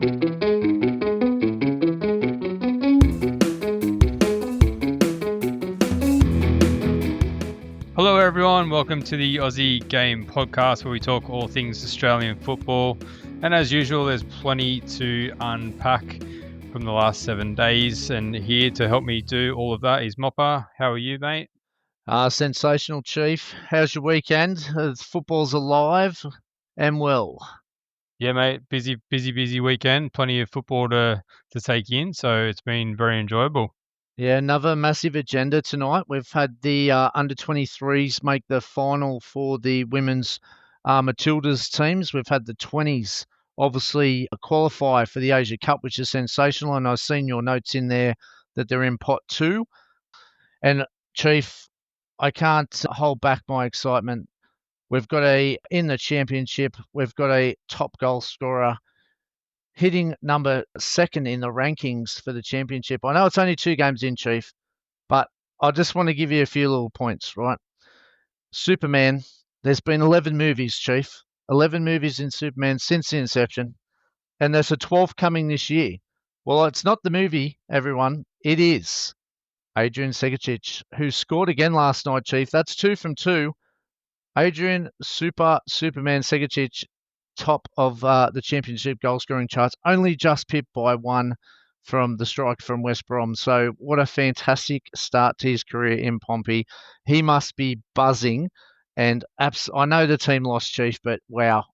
Hello everyone, welcome to the Aussie Game Podcast where we talk all things Australian football. And as usual, there's plenty to unpack from the last 7 days. And here to help me do all of that is Mopper. How are you, mate? Sensational, Chief. How's your weekend? Football's alive and well. Yeah, mate, busy weekend. Plenty of football to take in, so it's been very enjoyable. Yeah, another massive agenda tonight. We've had the under-23s make the final for the women's Matildas teams. We've had the 20s obviously qualify for the Asia Cup, which is sensational. And I've seen your notes in there that they're in pot 2. And Chief, I can't hold back my excitement. We've got in the championship, we've got a top goal scorer hitting number 2nd in the rankings for the championship. I know it's only 2 games in, Chief, but I just want to give you a few little points, right? Superman, there's been 11 movies, Chief. 11 movies in Superman since the inception, and there's a 12th coming this year. Well, it's not the movie, everyone. It is Adrian Segecic, who scored again last night, Chief. That's 2 from 2. Adrian Superman Segecic, top of the championship goal scoring charts, only just pipped by 1 from the striker from West Brom. So what a fantastic start to his career in Pompey. He must be buzzing. And I know the team lost, Chief, but wow,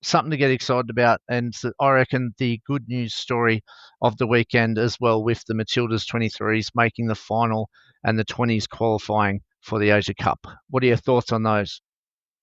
something to get excited about. And I reckon the good news story of the weekend as well, with the Matildas 23s making the final and the 20s qualifying for the Asia Cup. What are your thoughts on those?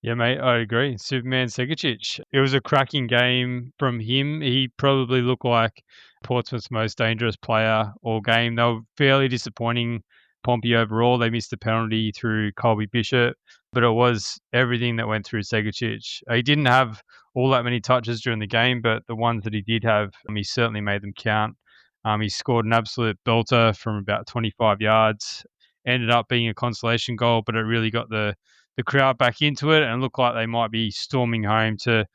Yeah, mate, I agree. Superman Segecic. It was a cracking game from him. He probably looked like Portsmouth's most dangerous player all game. They were fairly disappointing, Pompey overall. They missed a penalty through Colby Bishop, but it was everything that went through Segecic. He didn't have all that many touches during the game, but the ones that he did have, he certainly made them count. He scored an absolute belter from about 25 yards. Ended up being a consolation goal, but it really got the crowd back into it and looked like they might be storming home to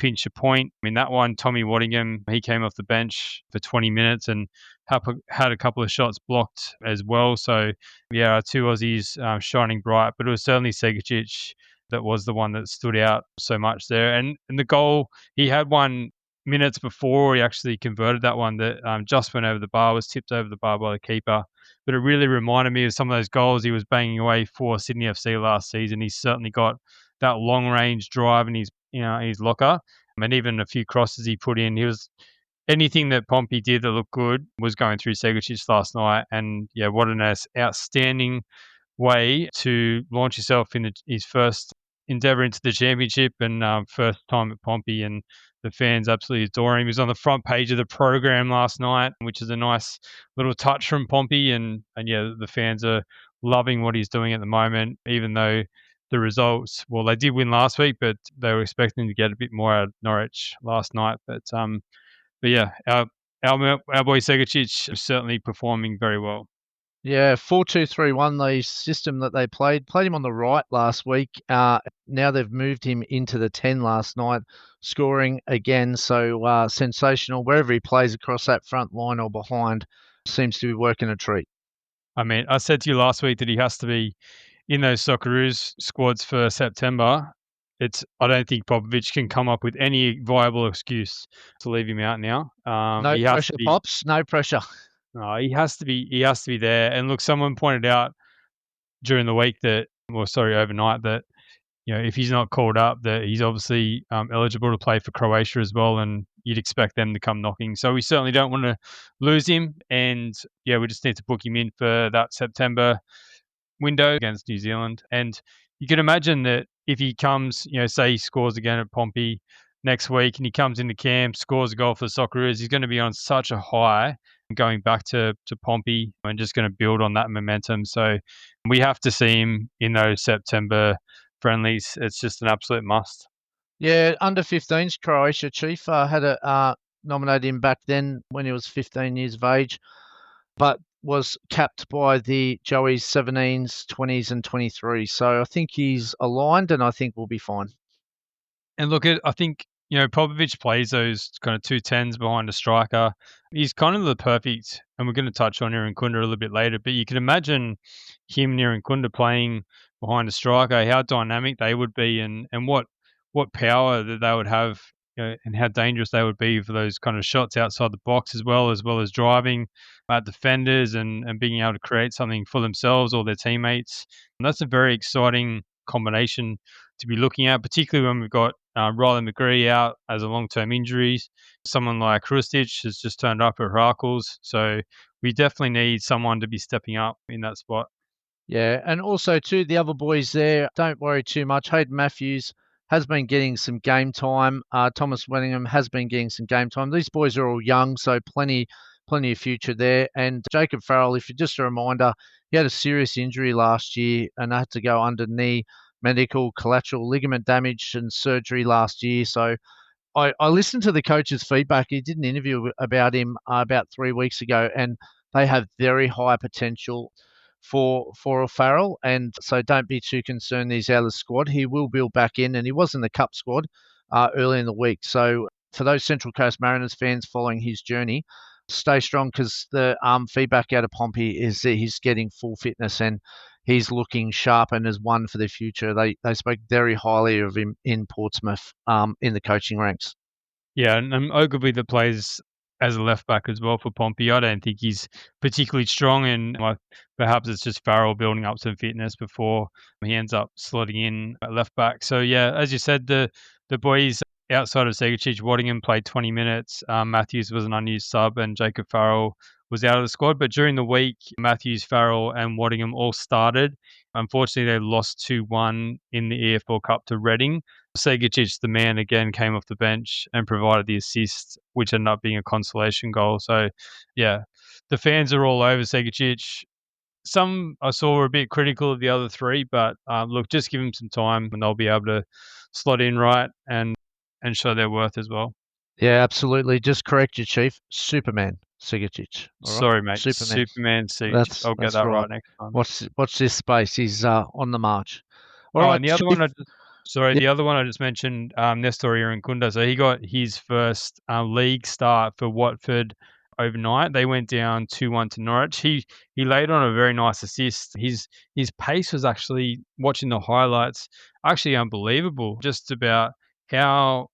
pinch a point. I mean, that one, Tommy Waddingham, he came off the bench for 20 minutes and had a couple of shots blocked as well. So, yeah, our 2 Aussies shining bright, but it was certainly Segecic that was the one that stood out so much there. And the goal, he had one minutes before he actually converted that one that just went over the bar, was tipped over the bar by the keeper. But it really reminded me of some of those goals he was banging away for Sydney FC last season. He's certainly got that long range drive in his locker, and even a few crosses he put in. He was anything that Pompey did that looked good was going through Segecic last night. And yeah, what an outstanding way to launch yourself in his first endeavour into the championship and first time at Pompey, and the fans absolutely adore him. He was on the front page of the program last night, which is a nice little touch from Pompey, and yeah, the fans are loving what he's doing at the moment, even though the results, well, they did win last week, but they were expecting to get a bit more out of Norwich last night. But yeah, our boy Segecic is certainly performing very well. Yeah, 4-2-3-1, the system that they played him on the right last week. Now they've moved him into the 10 last night, scoring again. So sensational. Wherever he plays across that front line or behind, seems to be working a treat. I mean, I said to you last week that he has to be in those Socceroos squads for September. I don't think Popovic can come up with any viable excuse to leave him out now. No pressure, Pops. No pressure. No, he has to be. He has to be there. And look, someone pointed out during the week overnight that if he's not called up, that he's obviously eligible to play for Croatia as well, and you'd expect them to come knocking. So we certainly don't want to lose him, and yeah, we just need to book him in for that September window against New Zealand. And you can imagine that if he comes, say he scores again at Pompey next week, and he comes into camp, scores a goal for the Socceroos, he's going to be on such a high going back to Pompey and just going to build on that momentum. So we have to see him in those September friendlies. It's just an absolute must. Yeah, under 15s Croatia, Chief. Had nominated him back then when he was 15 years of age, but was capped by the Joey's 17s, 20s and 23s. So I think he's aligned, and I think we'll be fine. And look, I think Popovic plays those kind of 2 10s behind a striker. He's kind of the perfect, and we're going to touch on Irankunda a little bit later, but you can imagine him and Irankunda playing behind a striker, how dynamic they would be, and what power that they would have, and how dangerous they would be for those kind of shots outside the box, as well as driving at defenders and being able to create something for themselves or their teammates. And that's a very exciting combination to be looking at, particularly when we've got Riley McGree out as a long-term injury. Someone like Hrustic has just turned up at Heracles, so we definitely need someone to be stepping up in that spot. Yeah, and also too, the other boys there, don't worry too much. Hayden Matthews has been getting some game time. Thomas Wellingham has been getting some game time. These boys are all young, so plenty of future there. And Jacob Farrell, if you just a reminder, he had a serious injury last year and had to go under knee medical collateral ligament damage and surgery last year. So I listened to the coach's feedback. He did an interview about him about 3 weeks ago, and they have very high potential for a Farrell. And so don't be too concerned he's out of the squad. He will build back in, and he was in the Cup squad early in the week. So for those Central Coast Mariners fans following his journey, stay strong because the feedback out of Pompey is that he's getting full fitness and he's looking sharp and is one for the future. They spoke very highly of him in Portsmouth in the coaching ranks. Yeah, and Ogilvy that plays as a left back as well for Pompey. I don't think he's particularly strong, and perhaps it's just Farrell building up some fitness before he ends up slotting in at left back. So yeah, as you said, the boys outside of Segecic, Waddingham played 20 minutes. Matthews was an unused sub, and Jacob Farrell was out of the squad. But during the week, Matthews, Farrell, and Waddingham all started. Unfortunately, they lost 2-1 in the EFL Cup to Reading. Segecic, the man, again came off the bench and provided the assist, which ended up being a consolation goal. So, yeah, the fans are all over Segecic. Some I saw were a bit critical of the other three, but look, just give them some time and they'll be able to slot in right and show their worth as well. Yeah, absolutely. Just correct you, Chief. Superman Sigurcic. All right, Sorry, mate. Superman. Superman Siege. I'll get That's that right. right next time. Watch this space. He's on the march. All Oh, right, and the other Chief. one the other one I just mentioned, Nestor Irankunda. So he got his first league start for Watford overnight. They went down 2-1 to Norwich. He laid on a very nice assist. His pace was actually, watching the highlights, actually unbelievable. Just about how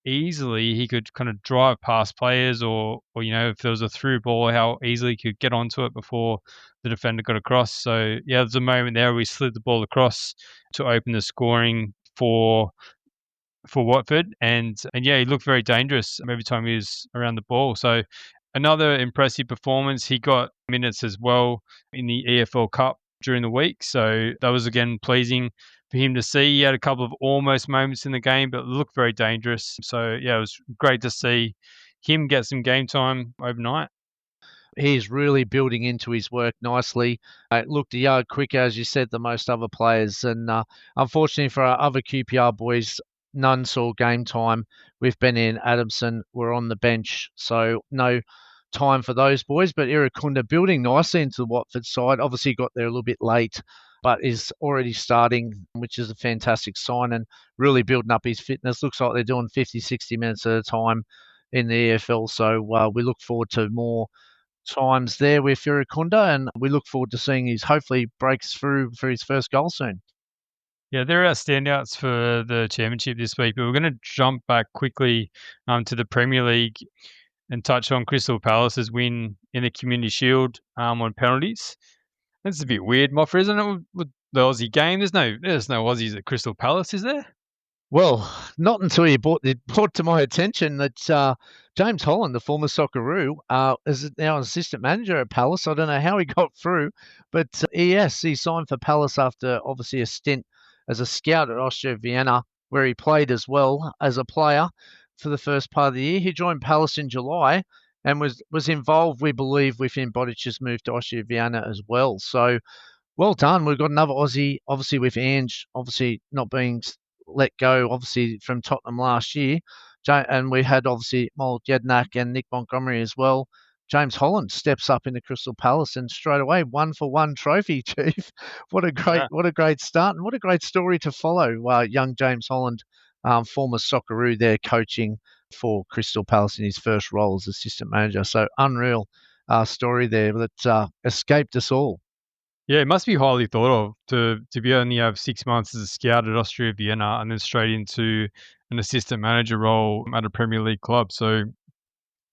easily he could kind of drive past players, or if there was a through ball, how easily he could get onto it before the defender got across. So yeah, there's a moment there where we slid the ball across to open the scoring for Watford, and yeah, he looked very dangerous every time he was around the ball. So another impressive performance. He got minutes as well in the EFL Cup during the week, so that was again pleasing for him to see. He had a couple of almost moments in the game, but looked very dangerous. So yeah, it was great to see him get some game time overnight. He's really building into his work nicely. It looked a yard quicker, as you said, than most other players. And unfortunately for our other QPR boys, none saw game time. With Benny and Adamson were on the bench, so no time for those boys. But Irankunda building nicely into the Watford side. Obviously got there a little bit late, but is already starting, which is a fantastic sign, and really building up his fitness. Looks like they're doing 50, 60 minutes at a time in the EFL. So we look forward to more times there with Irankunda, and we look forward to seeing his hopefully breaks through for his first goal soon. Yeah, there are standouts for the championship this week, but we're going to jump back quickly to the Premier League and touch on Crystal Palace's win in the Community Shield on penalties. That's a bit weird, Moffra, isn't it? With the Aussie game, there's no Aussies at Crystal Palace, is there? Well, not until you brought to my attention that James Holland, the former Socceroo, is now an assistant manager at Palace. I don't know how he got through, but yes, he signed for Palace after obviously a stint as a scout at Austria Vienna, where he played as well as a player for the first part of the year. He joined Palace in July and was involved, we believe, within Bodic's move to Austria Vienna as well. So well done. We've got another Aussie, obviously with Ange, obviously not being let go, obviously from Tottenham last year. And we had obviously Mold Jednak and Nick Montgomery as well. James Holland steps up into Crystal Palace and straight away 1-for-1 trophy, Chief. What a great start and what a great story to follow. Young James Holland former Socceroo there coaching for Crystal Palace in his first role as assistant manager. So unreal story there that escaped us all. Yeah, it must be highly thought of to be only have 6 months as a scout at Austria Vienna and then straight into an assistant manager role at a Premier League club. So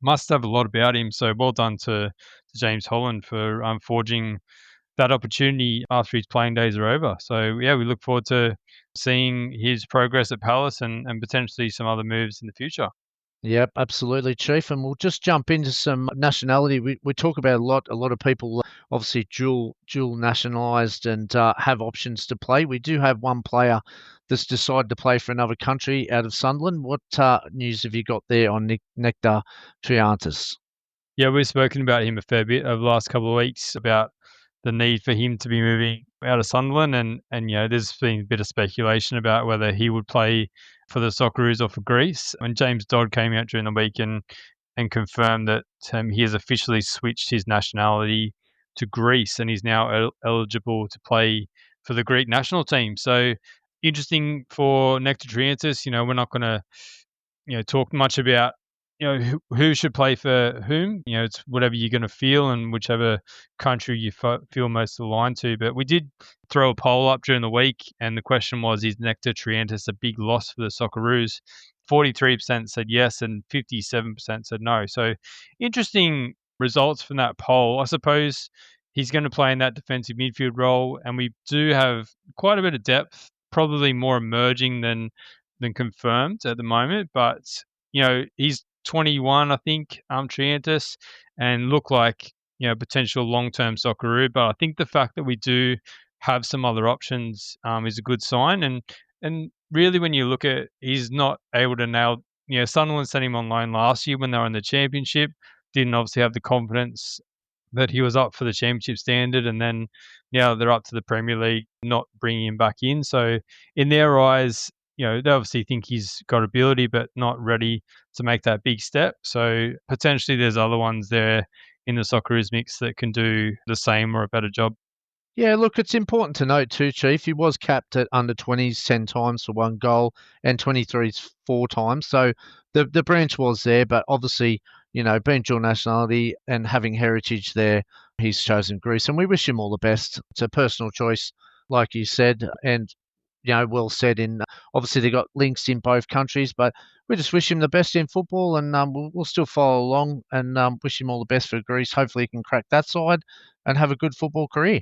must have a lot about him. So well done to James Holland for forging that opportunity after his playing days are over. So yeah, we look forward to seeing his progress at Palace and potentially some other moves in the future. Yep, absolutely, Chief. And we'll just jump into some nationality. We talk about a lot. A lot of people obviously dual nationalised and have options to play. We do have one player that's decided to play for another country out of Sunderland. What news have you got there on Nectar Triantis? Yeah, we've spoken about him a fair bit over the last couple of weeks about the need for him to be moving out of Sunderland, and there's been a bit of speculation about whether he would play for the Socceroos or for Greece. And James Dodd came out during the week and confirmed that he has officially switched his nationality to Greece and he's now eligible to play for the Greek national team. So interesting for Nectar Triantis. We're not going to talk much about who should play for whom. It's whatever you're going to feel and whichever country you feel most aligned to. But we did throw a poll up during the week, and the question was: Is Nectar Triantis a big loss for the Socceroos? 43% said yes, and 57% said no. So interesting results from that poll. I suppose he's going to play in that defensive midfield role, and we do have quite a bit of depth, probably more emerging than confirmed at the moment. But he's 21, I think, Triantis, and look like potential long-term Socceroo. But I think the fact that we do have some other options is a good sign. And really, when you look at, he's not able to nail. Sunderland sent him on loan last year when they were in the Championship. Didn't obviously have the confidence that he was up for the Championship standard, and then now they're up to the Premier League, not bringing him back in. So in their eyes, they obviously think he's got ability, but not ready to make that big step. So potentially there's other ones there in the Socceroos mix that can do the same or a better job. Yeah, look, it's important to note too, Chief. He was capped at under 20s 10 times for one goal and 23s 4 times. So the branch was there, but obviously, being dual nationality and having heritage there, he's chosen Greece. And we wish him all the best. It's a personal choice, like you said, and well said. In obviously they got links in both countries, but we just wish him the best in football, and we'll still follow along and wish him all the best for Greece. Hopefully, he can crack that side and have a good football career.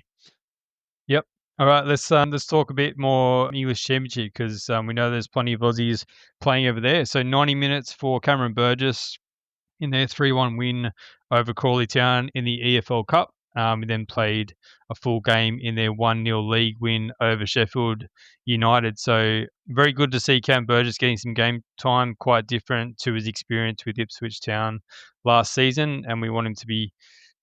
Yep. All right, let's talk a bit more English Championship because we know there's plenty of Aussies playing over there. So 90 minutes for Cameron Burgess in their 3-1 win over Crawley Town in the EFL Cup. We then played a full game in their 1-0 league win over Sheffield United. So very good to see Cam Burgess getting some game time, quite different to his experience with Ipswich Town last season. And we want him to be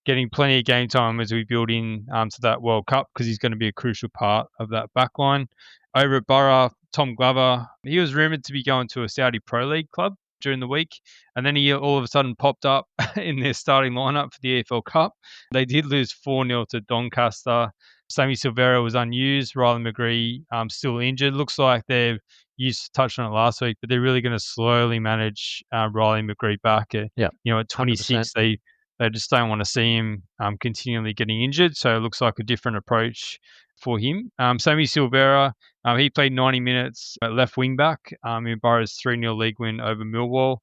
getting plenty of game time as we build in to that World Cup because he's going to be a crucial part of that backline. Over at Borough, Tom Glover, he was rumoured to be going to a Saudi Pro League club during the week, and then he all of a sudden popped up in their starting lineup for the EFL Cup. They did lose 4-0 to Doncaster. Sammy Silvera was unused. Riley McGree still injured. Looks like they've touched on it last week, but they're really going to slowly manage Riley McGree back. Yeah, At 100%. 26, they just don't want to see him continually getting injured. So it looks like a different approach for him. Sammy Silvera, he played 90 minutes at left wing back in Borough's 3-0 league win over Millwall.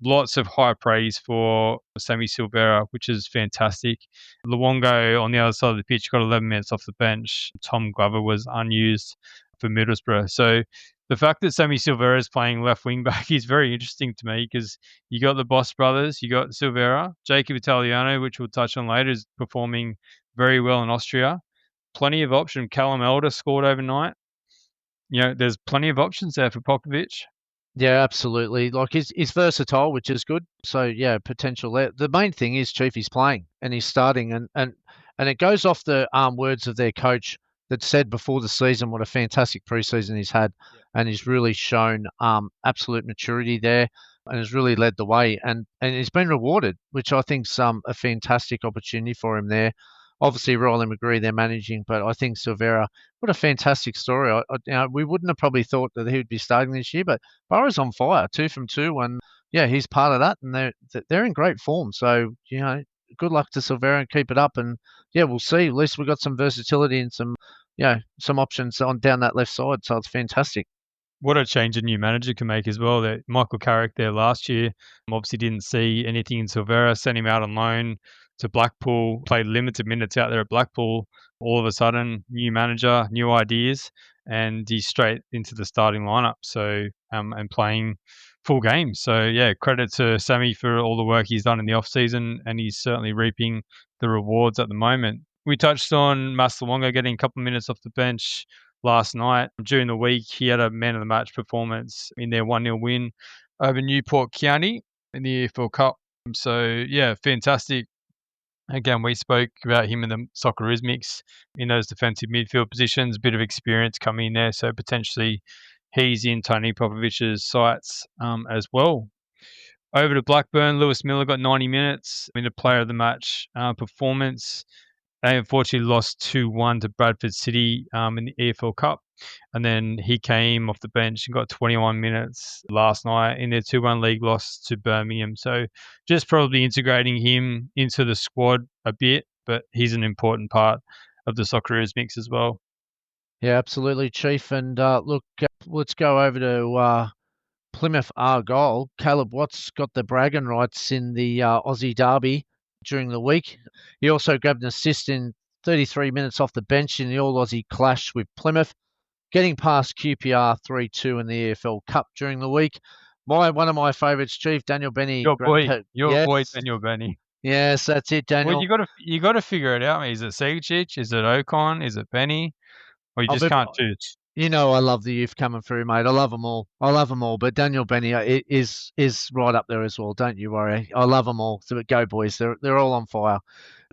Lots of high praise for Sammy Silvera, which is fantastic. Luongo on the other side of the pitch got 11 minutes off the bench. Tom Glover was unused for Middlesbrough. So the fact that Sammy Silvera is playing left wing back is very interesting to me because you got the Boss brothers, you got Silvera, Jacob Italiano, which we'll touch on later, is performing very well in Austria. Plenty of option. Callum Elder scored overnight. There's plenty of options there for Popovic. Yeah, absolutely. Like he's versatile, which is good. So yeah, potential there. The main thing is Chief, he's playing and he's starting, and it goes off the words of their coach that said before the season what a fantastic preseason he's had, and he's really shown absolute maturity there, and has really led the way, and he's been rewarded, which I think's a fantastic opportunity for him there. Obviously, Riley McGree they're managing, but I think Silvera, what a fantastic story. We wouldn't have probably thought that he would be starting this year, but Burrow's on fire, 2 from 2, and yeah, he's part of that, and they're in great form. So good luck to Silvera and keep it up, and yeah, we'll see. At least we've got some versatility and some options on down that left side, so it's fantastic. What a change a new manager can make as well. That Michael Carrick there last year obviously didn't see anything in Silvera, sent him out on loan to Blackpool, played limited minutes out there at Blackpool. All of a sudden, new manager, new ideas, and he's straight into the starting lineup. So and playing full games. So yeah, credit to Sammy for all the work he's done in the off season, and he's certainly reaping the rewards at the moment. We touched on Masalonga getting a couple of minutes off the bench last night. During the week, he had a man of the match performance in their 1-0 win over Newport County in the EFL Cup. So, yeah, fantastic. Again, we spoke about him in the Socceroos mix in those defensive midfield positions, bit of experience coming in there. So, potentially he's in Tony Popovic's sights as well. Over to Blackburn, Lewis Miller got 90 minutes in a player of the match performance. They unfortunately lost 2-1 to Bradford City in the EFL Cup. And then he came off the bench and got 21 minutes last night in their 2-1 league loss to Birmingham. So just probably integrating him into the squad a bit, but he's an important part of the Socceroos mix as well. Yeah, absolutely, Chief. And look, let's go over to Plymouth Argyle. Caleb Watts got the bragging rights in the Aussie Derby during the week. He also grabbed an assist in 33 minutes off the bench in the All Aussie clash with Plymouth, getting past QPR 3-2 in the EFL Cup during the week. One of my favourites, Chief, Daniel Benny. Your boy, yes, Daniel Benny. Yes, that's it, Well, Daniel. you got to figure it out. Is it Segecic? Is it Ocon? Is it Benny? Or you just can't choose? You know, I love the youth coming through, mate. I love them all. But Daniel Benny is right up there as well. Don't you worry. I love them all. So go, boys. They're all on fire.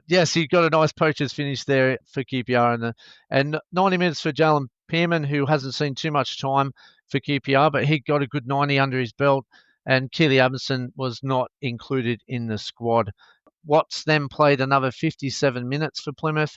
Yes, he got a nice poacher's finish there for QPR, and 90 minutes for Jalen Pearman, who hasn't seen too much time for QPR, but he got a good 90 under his belt. And Keely Abinson was not included in the squad. Watts then played another 57 minutes for Plymouth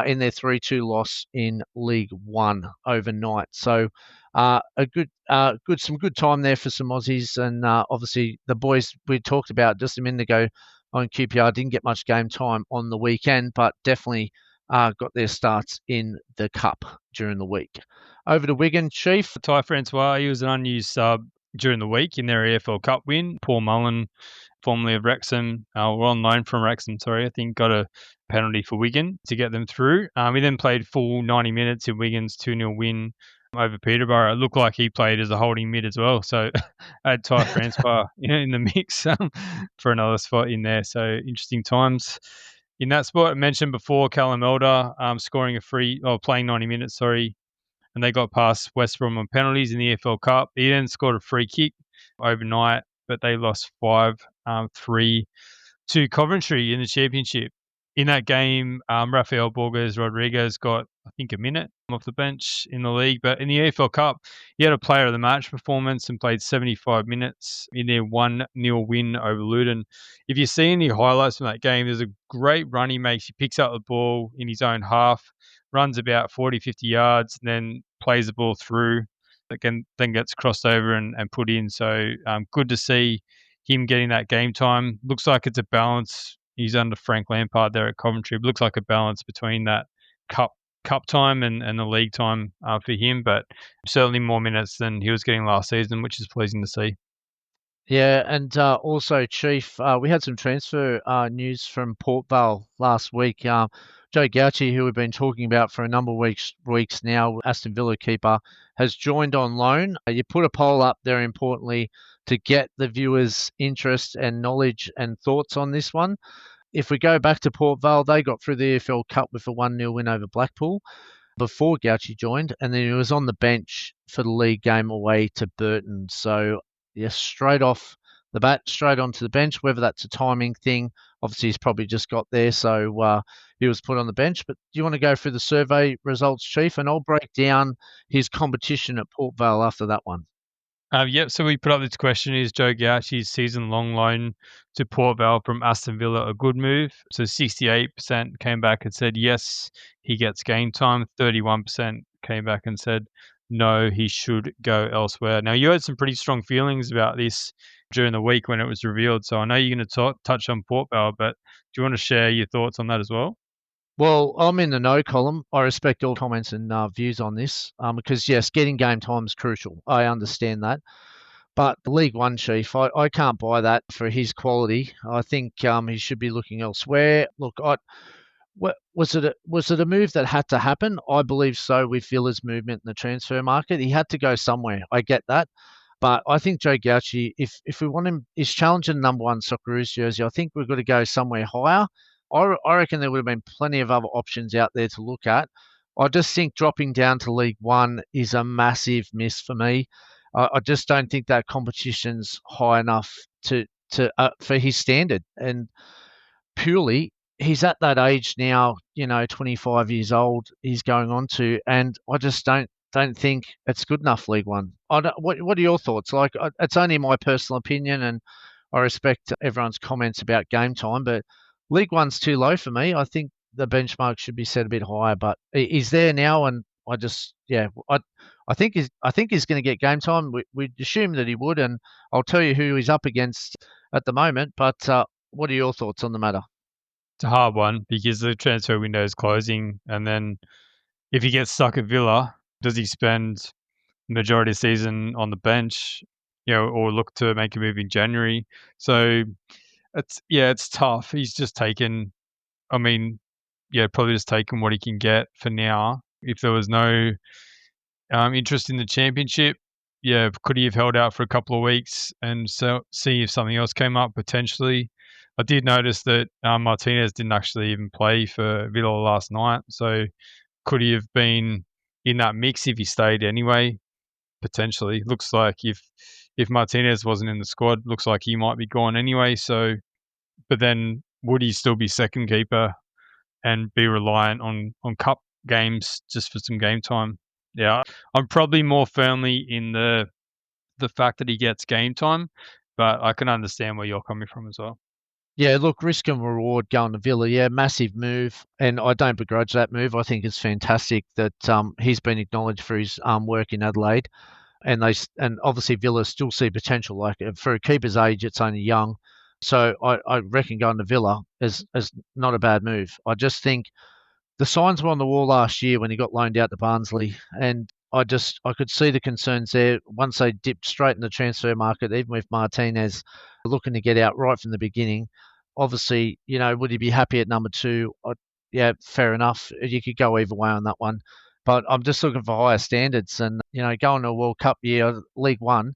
in their 3-2 loss in League One overnight. So some good time there for some Aussies, and obviously the boys we talked about just a minute ago on QPR didn't get much game time on the weekend, but definitely got their starts in the Cup during the week. Over to Wigan, Chief. Ty Francois, he was an unused sub during the week in their EFL Cup win. Paul Mullen, formerly of Wrexham, or on loan from Wrexham, I think got a penalty for Wigan to get them through. He then played full 90 minutes in Wigan's 2-0 win over Peterborough. It looked like he played as a holding mid as well. So I had Ty Francois in the mix for another spot in there. So interesting times in that spot. I mentioned before Callum Elder playing 90 minutes, and they got past West Brom on penalties in the EFL Cup. He then scored a free kick overnight, but they lost 5-3 to Coventry in the Championship. In that game, Rafael Borges Rodriguez got, I think, a minute off the bench in the league. But in the EFL Cup, he had a player of the match performance and played 75 minutes in their 1-0 win over Luton. If you see any highlights from that game, there's a great run he makes. He picks up the ball in his own half, runs about 40, 50 yards, and then plays the ball through, then gets crossed over and put in. So good to see him getting that game time. Looks like it's a balance. He's under Frank Lampard there at Coventry. It looks like a balance between that cup time and the league time for him, but certainly more minutes than he was getting last season, which is pleasing to see. Yeah, and also, Chief, we had some transfer news from Port Vale last week. Joe Gauci, who we've been talking about for a number of weeks now, Aston Villa keeper, has joined on loan. You put a poll up there, importantly, to get the viewers' interest and knowledge and thoughts on this one. If we go back to Port Vale, they got through the EFL Cup with a 1-0 win over Blackpool before Gauci joined, and then he was on the bench for the league game away to Burton. So, yeah, straight off the bat, straight onto the bench, whether that's a timing thing. Obviously, he's probably just got there, so he was put on the bench. But do you want to go through the survey results, Chief? And I'll break down his competition at Port Vale after that one. Yep, so we put up this question: is Joe Gauchi's season-long loan to Port Vale from Aston Villa a good move? So 68% came back and said yes, he gets game time. 31% came back and said no, he should go elsewhere. Now, you had some pretty strong feelings about this during the week when it was revealed, so I know you're going to touch on Port Vale, but do you want to share your thoughts on that as well? Well, I'm in the no column. I respect all comments and views on this because, yes, getting game time is crucial. I understand that. But the League One chief, I can't buy that for his quality. I think he should be looking elsewhere. Look, was it a move that had to happen? I believe so with Villa's movement in the transfer market. He had to go somewhere. I get that. But I think Joe Gauchi, if we want him, is challenging number one Socceroos jersey. I think we've got to go somewhere higher. I reckon there would have been plenty of other options out there to look at. I just think dropping down to League One is a massive miss for me. I just don't think that competition's high enough to for his standard. And purely, he's at that age now, 25 years old, he's going on to, and I just don't think it's good enough League One. What are your thoughts? Like, it's only my personal opinion, and I respect everyone's comments about game time, but League One's too low for me. I think the benchmark should be set a bit higher, but he's there now, and I just, yeah, I think he's going to get game time. We'd assume that he would, and I'll tell you who he's up against at the moment. But what are your thoughts on the matter? It's a hard one because the transfer window is closing, and then if he gets stuck at Villa, does he spend majority of the season on the bench, or look to make a move in January? So it's tough. He's just taken, I mean, probably just taken what he can get for now. If there was no interest in the championship, could he have held out for a couple of weeks and see if something else came up potentially? I did notice that Martinez didn't actually even play for Villa last night, so could he have been in that mix if he stayed anyway? Potentially. Looks like if Martinez wasn't in the squad, looks like he might be gone anyway. So, but then would he still be second keeper and be reliant on cup games just for some game time? Yeah, I'm probably more firmly in the fact that he gets game time, but I can understand where you're coming from as well. Yeah, look, risk and reward going to Villa. Yeah, massive move, and I don't begrudge that move. I think it's fantastic that he's been acknowledged for his work in Adelaide, and and obviously Villa still see potential. Like for a keeper's age, it's only young, so I reckon going to Villa is not a bad move. I just think the signs were on the wall last year when he got loaned out to Barnsley, and I could see the concerns there once they dipped straight in the transfer market, even with Martinez looking to get out right from the beginning. Obviously, would he be happy at number two? Yeah, fair enough. You could go either way on that one, but I'm just looking for higher standards, and going to a World Cup year, League One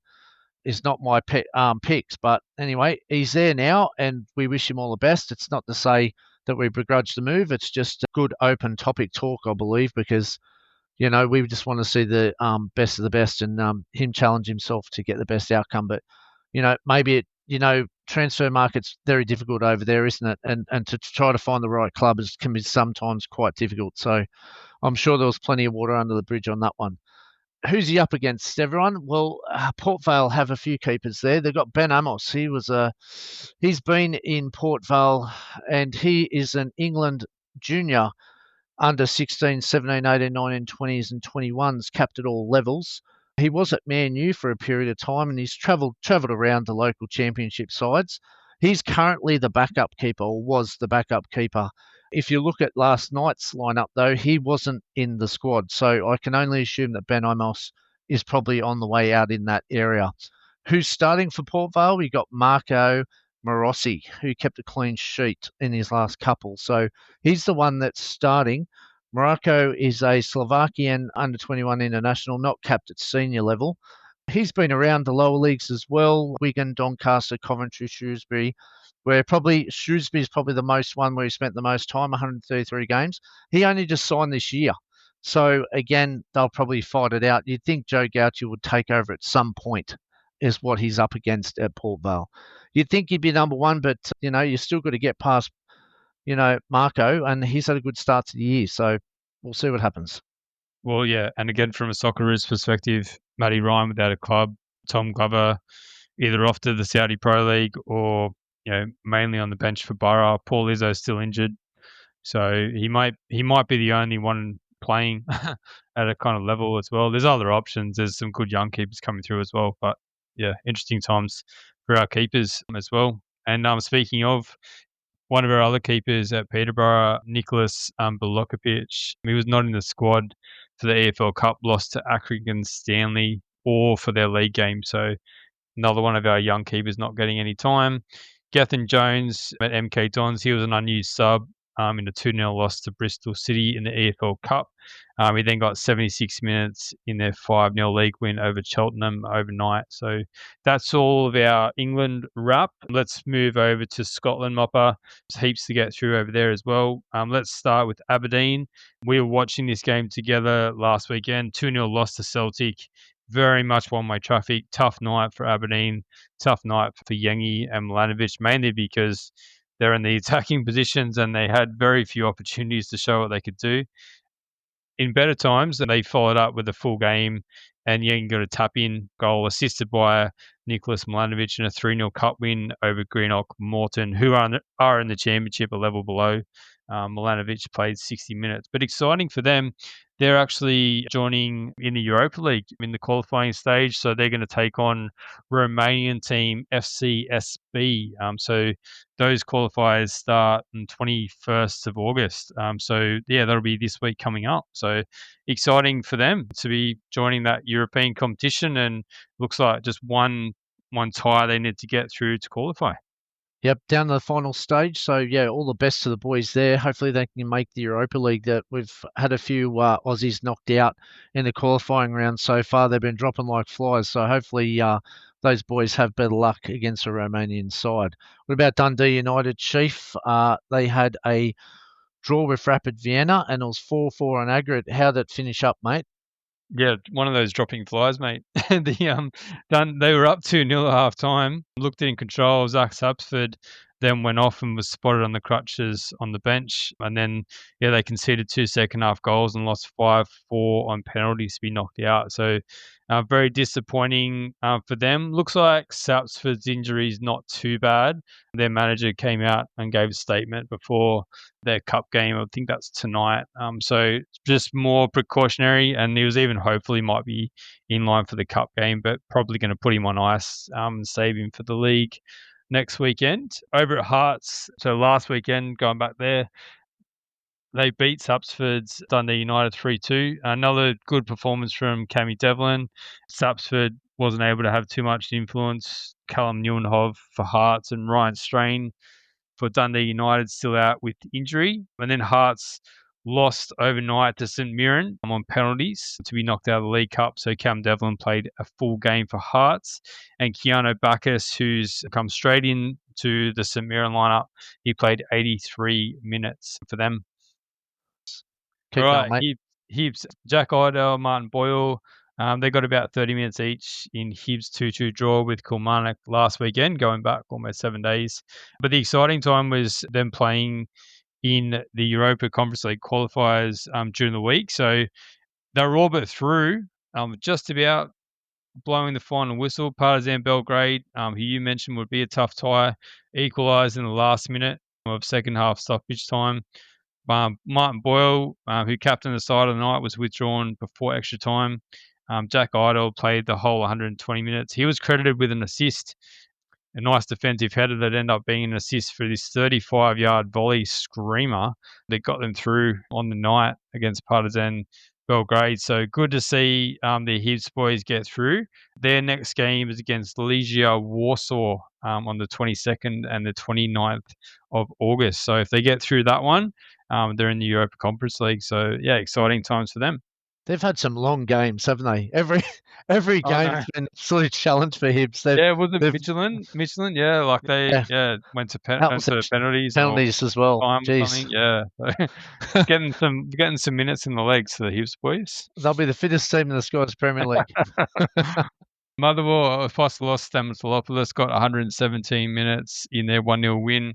is not my picks. But anyway, he's there now, and we wish him all the best. It's not to say that we begrudge the move. It's just a good open topic talk, I believe, because we just want to see the best of the best and him challenge himself to get the best outcome. But maybe transfer market's very difficult over there, isn't it? And to try to find the right club can be sometimes quite difficult. So I'm sure there was plenty of water under the bridge on that one. Who's he up against, everyone? Well, Port Vale have a few keepers there. They've got Ben Amos. He's been in Port Vale, and he is an England junior under 16, 17, 18, 19, 20s, and 21s, capped at all levels. He was at Man U for a period of time, and he's travelled around the local championship sides. He's currently the backup keeper, or was the backup keeper. If you look at last night's lineup, though, he wasn't in the squad, so I can only assume that Ben Amos is probably on the way out in that area. Who's starting for Port Vale? We got Marco Morossi, who kept a clean sheet in his last couple. So he's the one that's starting. Morocco is a Slovakian under 21 international, not capped at senior level. He's been around the lower leagues as well: Wigan, Doncaster, Coventry, Shrewsbury. Where probably Shrewsbury is probably the most one where he spent the most time, 133 games. He only just signed this year. So again, they'll probably fight it out. You'd think Joe Gauchi would take over at some point, is what he's up against at Port Vale. You'd think he'd be number one, but you still got to get past Marco, and he's had a good start to the year. So we'll see what happens. Well, yeah, and again from a Socceroos perspective, Matty Ryan without a club Tom Glover either off to the Saudi Pro League or mainly on the bench for Borough. Paul Izzo's still injured, so he might be the only one playing at a kind of level as well. There's other options. There's some good young keepers coming through as well, but yeah, interesting times for our keepers as well. And speaking of one of our other keepers at Peterborough, Nicholas Belokovic, he was not in the squad for the EFL Cup, lost to Accrington Stanley or for their league game. So another one of our young keepers not getting any time. Gethin Jones at MK Dons, he was an unused sub in a 2-0 loss to Bristol City in the EFL Cup. He then got 76 minutes in their 5-0 league win over Cheltenham overnight. So that's all of our England wrap. Let's move over to Scotland, Mopper. There's heaps to get through over there as well. Let's start with Aberdeen. We were watching this game together last weekend. 2-0 loss to Celtic. Very much one-way traffic. Tough night for Aberdeen. Tough night for Yengi and Milanovic, mainly because they're in the attacking positions and they had very few opportunities to show what they could do. In better times, they followed up with a full game, and Yengi got a tap-in goal assisted by Nicholas Milanovic in a 3-0 cup win over Greenock Morton, who are in the championship a level below. Milanovic played 60 minutes. But exciting for them, they're actually joining in the Europa League in the qualifying stage. So they're going to take on Romanian team FCSB. So those qualifiers start on 21st of August. That'll be this week coming up. So exciting for them to be joining that European competition, and looks like just one tie they need to get through to qualify. Yep, down to the final stage. So, yeah, all the best to the boys there. Hopefully they can make the Europa League. That we've had a few Aussies knocked out in the qualifying round so far. They've been dropping like flies. So hopefully those boys have better luck against the Romanian side. What about Dundee United, Chief? They had a draw with Rapid Vienna, and it was 4-4 on aggregate. How did it finish up, mate? Yeah, one of those dropping flies, mate. They were up 2-0 at half time, looked in control. Zach Sapsford then went off and was spotted on the crutches on the bench. And then, they conceded 2 second half goals and lost 5-4 on penalties to be knocked out. So, very disappointing for them. Looks like Sapsford's injury is not too bad. Their manager came out and gave a statement before their cup game. I think that's tonight. So just more precautionary, and he was even hopeful he might be in line for the cup game, but probably going to put him on ice and save him for the league next weekend. Over at Hearts, so last weekend, going back there, they beat Sapsford's Dundee United 3-2. Another good performance from Cammy Devlin. Sapsford wasn't able to have too much influence. Callum Nieuwenhof for Hearts and Ryan Strain for Dundee United still out with injury. And then Hearts lost overnight to St Mirren on penalties to be knocked out of the League Cup. So Cam Devlin played a full game for Hearts. And Keanu Bacchus, who's come straight in to the St Mirren lineup, he played 83 minutes for them. Keep All going, right, mate. Hibs, Jack Idle, Martin Boyle. They got about 30 minutes each in Hibs 2-2 draw with Kilmarnock last weekend, going back almost 7 days. But the exciting time was them playing in the Europa Conference League qualifiers during the week. So they were all but through, just about blowing the final whistle. Partizan Belgrade, who you mentioned would be a tough tie, equalised in the last minute of second half stoppage time. Martin Boyle, who captained the side of the night, was withdrawn before extra time. Jack Idle played the whole 120 minutes. He was credited with an assist, a nice defensive header that ended up being an assist for this 35-yard volley screamer that got them through on the night against Partizan Belgrade. So good to see the Hibs boys get through. Their next game is against Legia Warsaw on the 22nd and the 29th of August. So if they get through that one, they're in the Europa Conference League. So, yeah, exciting times for them. They've had some long games, haven't they? Every Oh, game's no. been an absolute challenge for Hibs. Was it They've Michelin? Yeah, like they went to that was it. penalties or Penalties as well. time or Jeez. something. Yeah, so getting some minutes in the legs for the Hibs boys. They'll be the fittest team in the Scottish Premier League. Motherwell, Apostolos Stamatoulopoulos got 117 minutes in their 1-0 win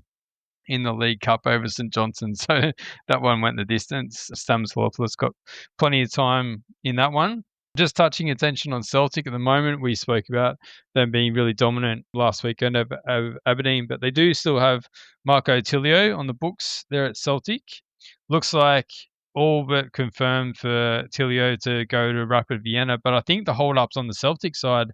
in the League Cup over St Johnson. So that one went the distance. Stamatoulopoulos got plenty of time in that one. Just touching attention on Celtic at the moment, we spoke about them being really dominant last weekend over Aberdeen, but they do still have Marco Tilio on the books there at Celtic. Looks like all but confirmed for Tilio to go to Rapid Vienna, but I think the hold-up's on the Celtic side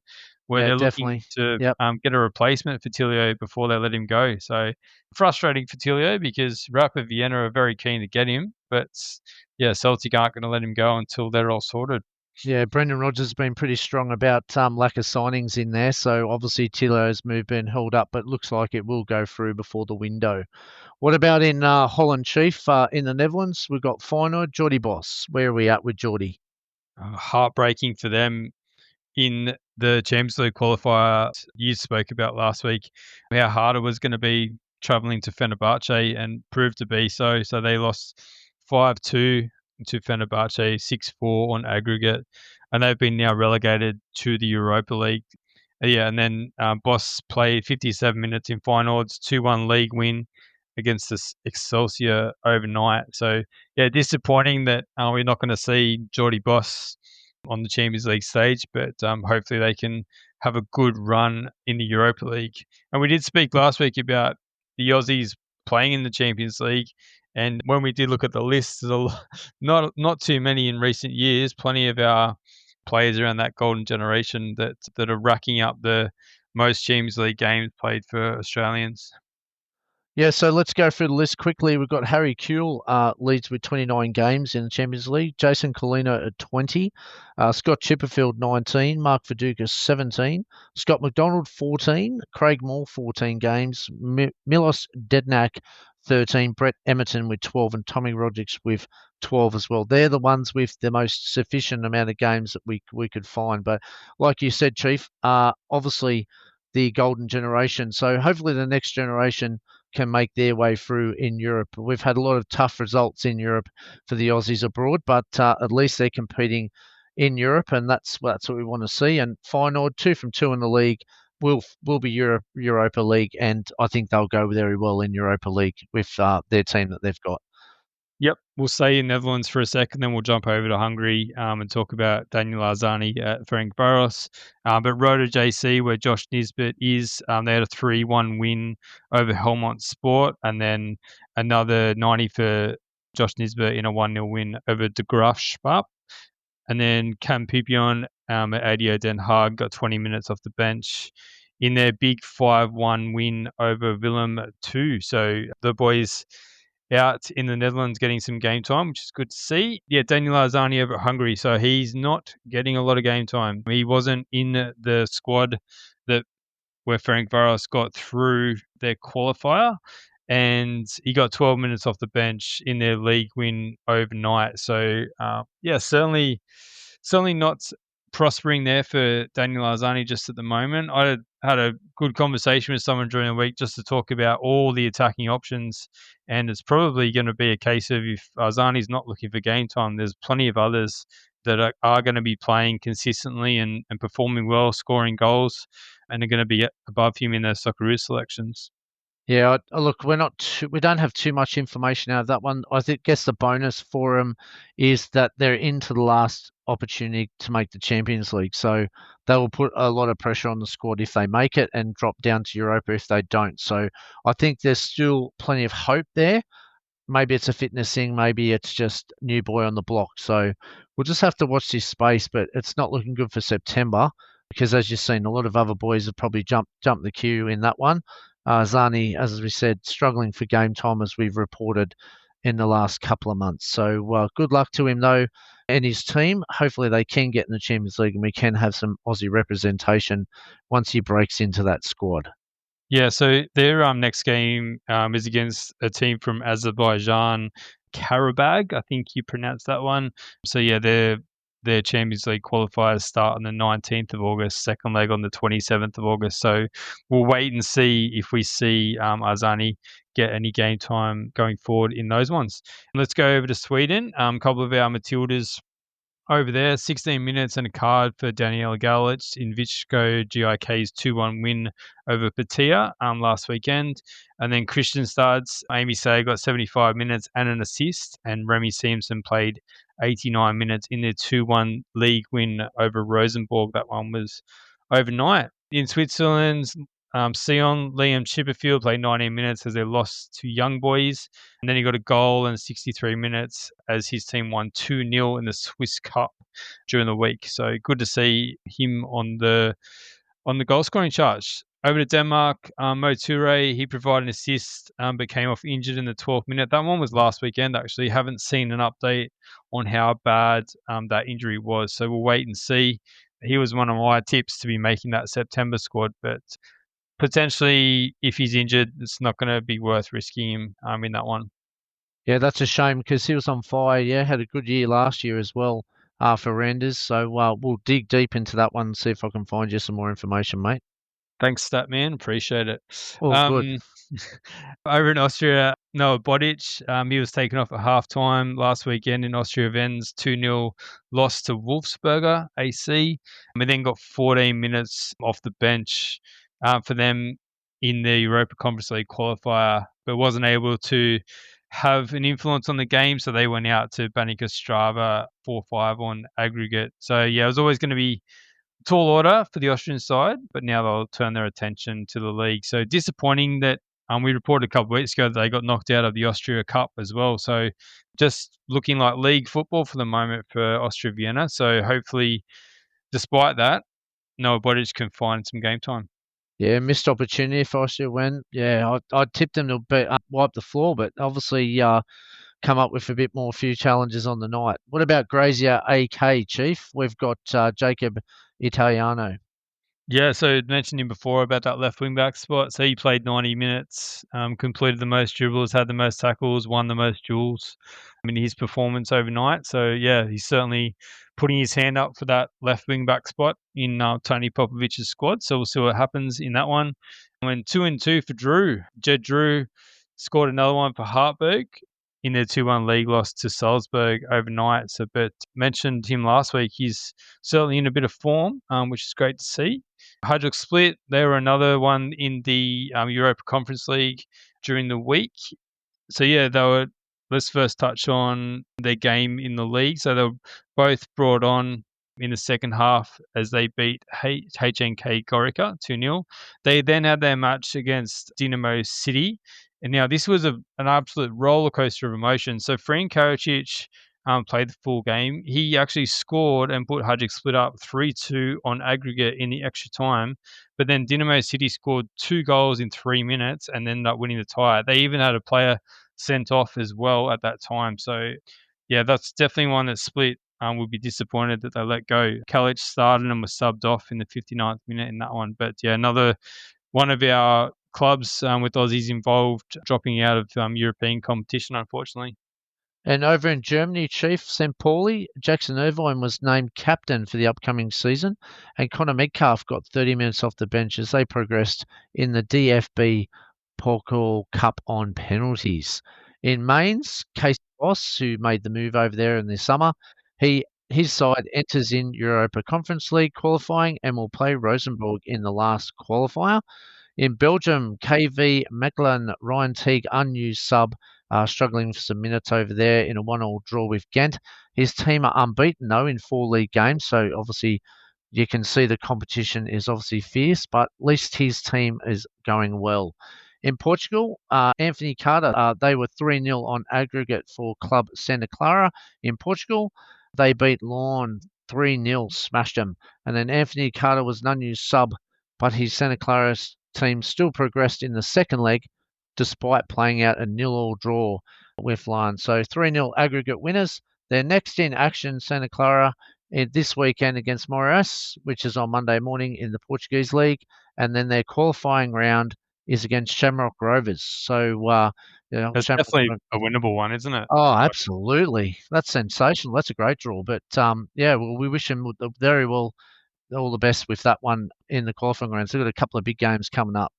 where Yeah, they're looking definitely. to Yep. get a replacement for Tilio before they let him go. So frustrating for Tilio because Rapid Vienna are very keen to get him, but yeah, Celtic aren't going to let him go until they're all sorted. Yeah, Brendan Rodgers has been pretty strong about lack of signings in there. So obviously Tillo's move been held up, but looks like it will go through before the window. What about in Holland Chief in the Netherlands? We've got Feyenoord, Geordie Boss. Where are we at with Geordie? Heartbreaking for them in the Champions League qualifier. You spoke about last week how hard it was going to be travelling to Fenerbahce and proved to be so. So they lost 5-2 to Fenerbahce, 6-4 on aggregate, and they've been now relegated to the Europa League. Yeah, and then Boss played 57 minutes in finals, 2-1 league win against this Excelsior overnight. So, yeah, disappointing that we're not going to see Geordie Boss on the Champions League stage, but hopefully they can have a good run in the Europa League. And we did speak last week about the Aussies playing in the Champions League, and when we did look at the list, there's not too many in recent years. Plenty of our players around that golden generation that are racking up the most Champions League games played for Australians. Yeah, so let's go through the list quickly. We've got Harry Kewell leads with 29 games in the Champions League. Jason Colino at 20. Scott Chipperfield, 19. Mark Viduka, 17. Scott McDonald, 14. Craig Moore, 14 games. Milos Dednak, 13. Brett Emerton with 12. And Tommy Rodrigues with 12 as well. They're the ones with the most sufficient amount of games that we could find. But like you said, Chief, obviously the golden generation. So hopefully the next generation can make their way through in Europe. We've had a lot of tough results in Europe for the Aussies abroad, but at least they're competing in Europe, and that's what we want to see. And Feyenoord, 2 from 2 in the league, will be Europa League, and I think they'll go very well in Europa League with their team that they've got. Yep, we'll stay in Netherlands for a second, then we'll jump over to Hungary and talk about Daniel Arzani at Ferencváros. But Rotor JC, where Josh Nisbet is, they had a 3-1 win over Helmont Sport, and then another 90 for Josh Nisbet in a 1-0 win over De Graafschap. And then Cam Pipion at ADO Den Haag got 20 minutes off the bench in their big 5-1 win over Willem II. So the boys out in the Netherlands getting some game time, which is good to see. Yeah, Daniel Arzani over at Hungary, so he's not getting a lot of game time. He wasn't in the squad that where Ferencváros got through their qualifier, and he got 12 minutes off the bench in their league win overnight. So yeah, certainly not prospering there for Daniel Arzani just at the moment. I had a good conversation with someone during the week just to talk about all the attacking options, and it's probably going to be a case of if Arzani's not looking for game time, there's plenty of others that are going to be playing consistently and performing well, scoring goals, and are going to be above him in those Socceroos selections. Yeah, look, we don't have too much information out of that one. Guess the bonus for them is that they're into the last opportunity to make the Champions League, so they will put a lot of pressure on the squad if they make it and drop down to Europa if they don't. So I think there's still plenty of hope there. Maybe it's a fitness thing, maybe it's just new boy on the block. So we'll just have to watch this space, but it's not looking good for September because, as you've seen, a lot of other boys have probably jumped the queue in that one. Zani, as we said, struggling for game time as we've reported in the last couple of months. So good luck to him though and his team. Hopefully they can get in the Champions League and we can have some Aussie representation once he breaks into that squad. Yeah, so their next game is against a team from Azerbaijan, Karabag. I think you pronounced that one. So yeah, their Champions League qualifiers start on the 19th of August, second leg on the 27th of August. So we'll wait and see if we see Arzani get any game time going forward in those ones. Let's go over to Sweden. A couple of our Matildas over there, 16 minutes and a card for Daniela Galic in Vichko GIK's 2-1 win over Patia last weekend. And then Christian Stads, Amy Say got 75 minutes and an assist, and Remy Simpson played 89 minutes in their 2-1 league win over Rosenborg. That one was overnight. In Switzerland, Sion, Liam Chipperfield played 19 minutes as they lost to Young Boys. And then he got a goal in 63 minutes as his team won 2-0 in the Swiss Cup during the week. So good to see him on the goal scoring charts. Over to Denmark, Mo Toure, he provided an assist but came off injured in the 12th minute. That one was last weekend, actually. Haven't seen an update on how bad that injury was. So we'll wait and see. He was one of my tips to be making that September squad, but potentially if he's injured, it's not going to be worth risking him in that one. Yeah, that's a shame because he was on fire. Yeah, had a good year last year as well for Renders. So we'll dig deep into that one and see if I can find you some more information, mate. Thanks, Statman. Appreciate it. Oh, good. Over in Austria, Noah Bodic, he was taken off at halftime last weekend in Austria Vens 2-0 loss to Wolfsberger AC. We then got 14 minutes off the bench for them in the Europa Conference League qualifier, but wasn't able to have an influence on the game, so they went out to Banica Strava 4-5 on aggregate. So yeah, it was always going to be tall order for the Austrian side, but now they'll turn their attention to the league. So disappointing that we reported a couple of weeks ago that they got knocked out of the Austria Cup as well. So just looking like league football for the moment for Austria Vienna. So hopefully, despite that, Noah Bodic can find some game time. Yeah, missed opportunity for Austria when, yeah, I tipped them to wipe the floor, but obviously come up with a bit more few challenges on the night. What about Grazier AK, Chief? We've got Jacob Italiano. Yeah, so I mentioned him before about that left wing back spot. So he played 90 minutes, completed the most dribbles, had the most tackles, won the most duels. His performance overnight. So yeah, he's certainly putting his hand up for that left wing back spot in Tony Popovic's squad. So we'll see what happens in that one. And 2-2 for Drew. Jed Drew scored another one for Hartberg in their 2-1 league loss to Salzburg overnight. So, but mentioned him last week. He's certainly in a bit of form, which is great to see. Hajduk Split, they were another one in the Europa Conference League during the week. So yeah, let's first touch on their game in the league. So they were both brought on in the second half as they beat HNK Gorica 2-0. They then had their match against Dinamo City. And now this was an absolute roller coaster of emotions. So Frin Karacic played the full game. He actually scored and put Hajduk Split up 3-2 on aggregate in the extra time. But then Dinamo City scored 2 goals in 3 minutes and ended up winning the tie. They even had a player sent off as well at that time. So, yeah, that's definitely one that Split would be disappointed that they let go. Kalic started and was subbed off in the 59th minute in that one. But, yeah, another one of our clubs with Aussies involved dropping out of European competition, unfortunately. And over in Germany, Chief St. Pauli, Jackson Irvine was named captain for the upcoming season, and Connor Metcalf got 30 minutes off the bench as they progressed in the DFB Pokal Cup on penalties. In Mainz, Casey Voss, who made the move over there in the summer, his side enters in Europa Conference League qualifying and will play Rosenborg in the last qualifier. In Belgium, KV Mechelen, Ryan Teague, unused sub, struggling for some minutes over there in a 1-1 draw with Ghent. His team are unbeaten, though, in 4 league games, so obviously you can see the competition is obviously fierce, but at least his team is going well. In Portugal, Anthony Carter, they were 3-0 on aggregate for Club Santa Clara. In Portugal, they beat Lorne 3-0, smashed them. And then Anthony Carter was an unused sub, but his Santa Clara team still progressed in the second leg despite playing out a 0-0 draw with Lyon. So 3-0 aggregate winners. They're next in action, Santa Clara, this weekend against Moreirense, which is on Monday morning in the Portuguese League. And then their qualifying round is against Shamrock Rovers. So, That's definitely a winnable one, isn't it? Oh, absolutely. That's sensational. That's a great draw. But yeah, well, we wish them very well all the best with that one in the qualifying rounds. They've got a couple of big games coming up.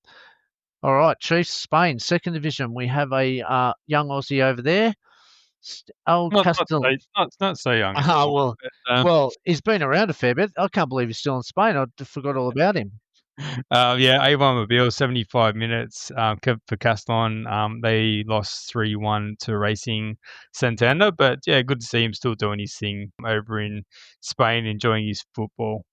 All right, Chiefs, Spain, second division. We have a young Aussie over there. Not so young anymore. Well, he's been around a fair bit. I can't believe he's still in Spain. I forgot all about him. Yeah, Avon Mobile, 75 minutes for Castellon. They lost 3-1 to Racing Santander, but yeah, good to see him still doing his thing over in Spain, enjoying his football.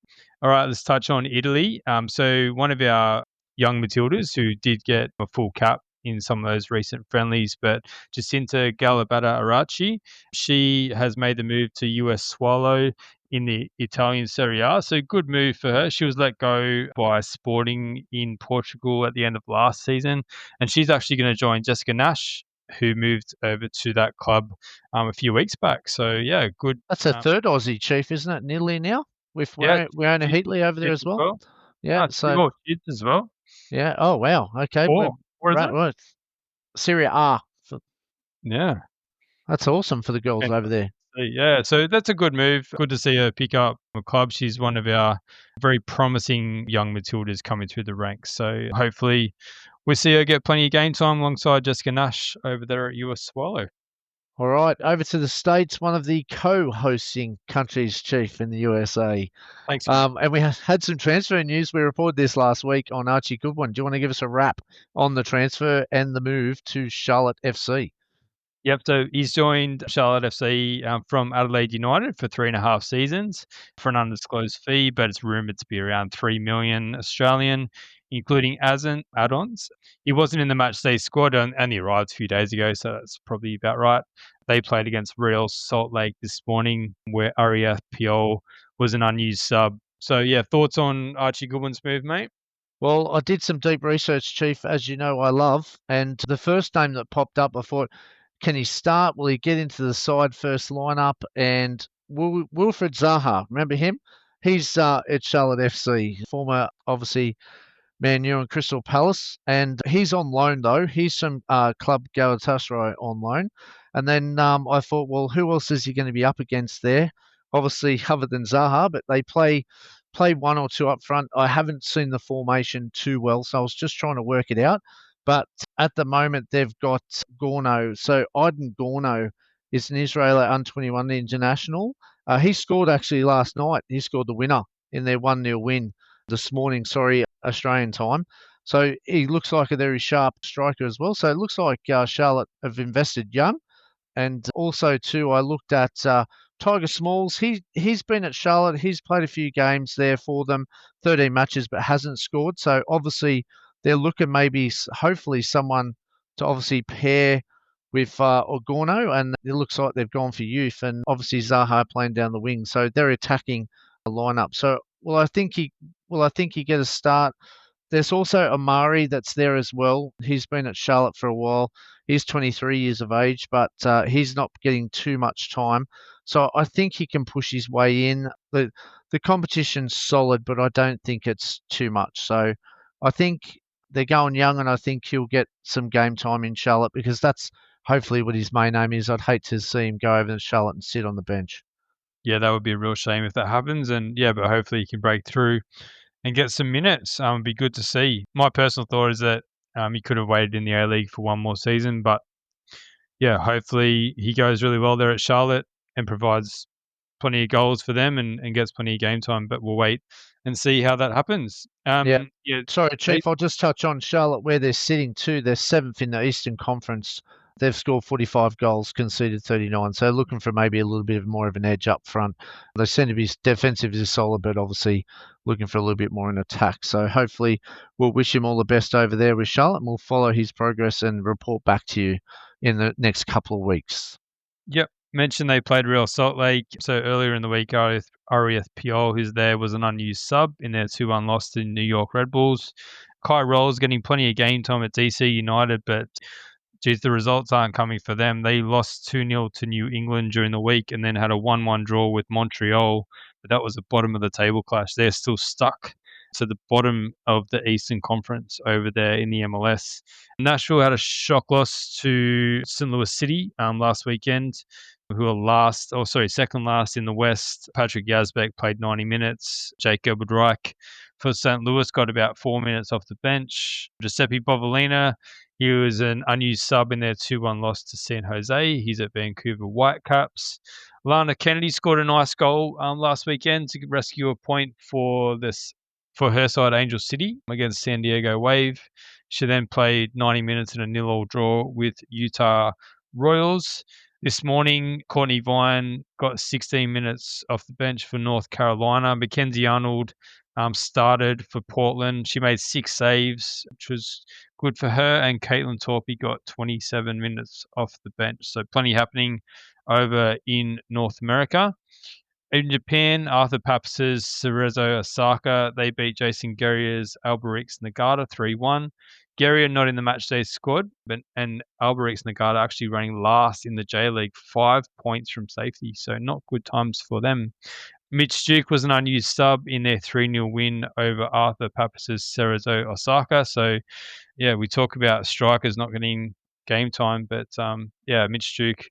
All right, let's touch on Italy. So one of our young Matildas who did get a full cap in some of those recent friendlies, but Jacinta Galabata Arachi, she has made the move to US Swallow in the Italian Serie A. So good move for her. She was let go by Sporting in Portugal at the end of last season, and she's actually going to join Jessica Nash, who moved over to that club a few weeks back. So yeah, good. That's a third Aussie, Chief, isn't it? Nearly now with Yeah, Wiona two Heatley over there kids as as well. well. Yeah. Two So more kids as well. yeah. Oh wow. Okay. We're Four is right. it? Right. Serie A. Yeah. That's awesome for the girls over Fantastic there. to see. Yeah, so that's a good move. Good to see her pick up a club. She's one of our very promising young Matildas coming through the ranks. So hopefully we see her get plenty of game time alongside Jessica Nash over there at US Swallow. All right, over to the States, one of the co-hosting countries, Chief, in the USA. Thanks, mate. And we had some transfer news. We reported this last week on Archie Goodwin. Do you want to give us a wrap on the transfer and the move to Charlotte FC? Yep, so he's joined Charlotte FC from Adelaide United for 3.5 seasons for an undisclosed fee, but it's rumoured to be around 3 million Australian, including add-ons. He wasn't in the matchday squad and he arrived a few days ago, so that's probably about right. They played against Real Salt Lake this morning, where Arias Piol was an unused sub. So yeah, thoughts on Archie Goodwin's move, mate? Well, I did some deep research, Chief, as you know I love. And the first name that popped up, I thought, can he start? Will he get into the side first lineup? And Wilfred Zaha, remember him? He's at Charlotte FC, former, obviously, Man U and Crystal Palace, and he's on loan though. He's from Club Galatasaray on loan. And then I thought, well, who else is he going to be up against there? Obviously, other than Zaha, but they play one or two up front. I haven't seen the formation too well, so I was just trying to work it out. But at the moment, they've got Gorno. So Aydin Gorno is an Israeli under-21 international. He scored actually last night. He scored the winner in their 1-0 win this morning, sorry, Australian time. So he looks like a very sharp striker as well. So it looks like Charlotte have invested young. And also, too, I looked at Tiger Smalls. He's been at Charlotte. He's played a few games there for them, 13 matches, but hasn't scored. So obviously, they're looking maybe, hopefully, someone to obviously pair with Orgorno. And it looks like they've gone for youth. And obviously, Zaha playing down the wing. So they're attacking the lineup. So I think he get a start. There's also Amari that's there as well. He's been at Charlotte for a while. He's 23 years of age, but he's not getting too much time. So I think he can push his way in. The competition's solid, but I don't think it's too much. So I think they're going young, and I think he'll get some game time in Charlotte because that's hopefully what his main aim is. I'd hate to see him go over to Charlotte and sit on the bench. Yeah, that would be a real shame if that happens. And yeah, but hopefully he can break through and get some minutes. It'd be good to see. My personal thought is that he could have waited in the A League for one more season, but yeah, hopefully he goes really well there at Charlotte and provides plenty of goals for them and gets plenty of game time. But we'll wait and see how that happens. Yeah. Yeah, Sorry, they, Chief. I'll just touch on Charlotte where they're sitting too. They're seventh in the Eastern Conference. They've scored 45 goals, conceded 39. So looking for maybe a little bit more of an edge up front. They seem to be defensively solid, but obviously looking for a little bit more in attack. So hopefully we'll wish him all the best over there with Charlotte, and we'll follow his progress and report back to you in the next couple of weeks. yep. Mentioned they played Real Salt Lake. So earlier in the week, Arias Piol, who's there, was an unused sub in their 2-1 loss to New York Red Bulls. Kai Rolls getting plenty of game time at DC United, but geez, the results aren't coming for them. They lost 2-0 to New England during the week and then had a 1-1 draw with Montreal. But that was the bottom of the table clash. They're still stuck to the bottom of the Eastern Conference over there in the MLS. Nashville had a shock loss to St. Louis City last weekend, who are second last in the West. Patrick Yazbek played 90 minutes. Jacob Reich for St. Louis got about 4 minutes off the bench. Giuseppe Bovalina, he was an unused sub in their 2-1 loss to San Jose. He's at Vancouver Whitecaps. Lana Kennedy scored a nice goal last weekend to rescue a point for for her side, Angel City against San Diego Wave. She then played 90 minutes in a 0-0 draw with Utah Royals. This morning, Courtney Vine got 16 minutes off the bench for North Carolina. Mackenzie Arnold started for Portland. She made 6 saves, which was good for her. And Caitlin Torpey got 27 minutes off the bench. So plenty happening over in North America. In Japan, Arthur Papas's Cerezo Osaka, they beat Jason Guerrier's Alberix Nagata 3-1. Guerrier not in the matchday squad, and Alberix Nagata actually running last in the J League, 5 points from safety, so not good times for them. Mitch Duke was an unused sub in their 3-0 win over Arthur Papas's Cerezo Osaka. So, yeah, we talk about strikers not getting game time, but Mitch Duke,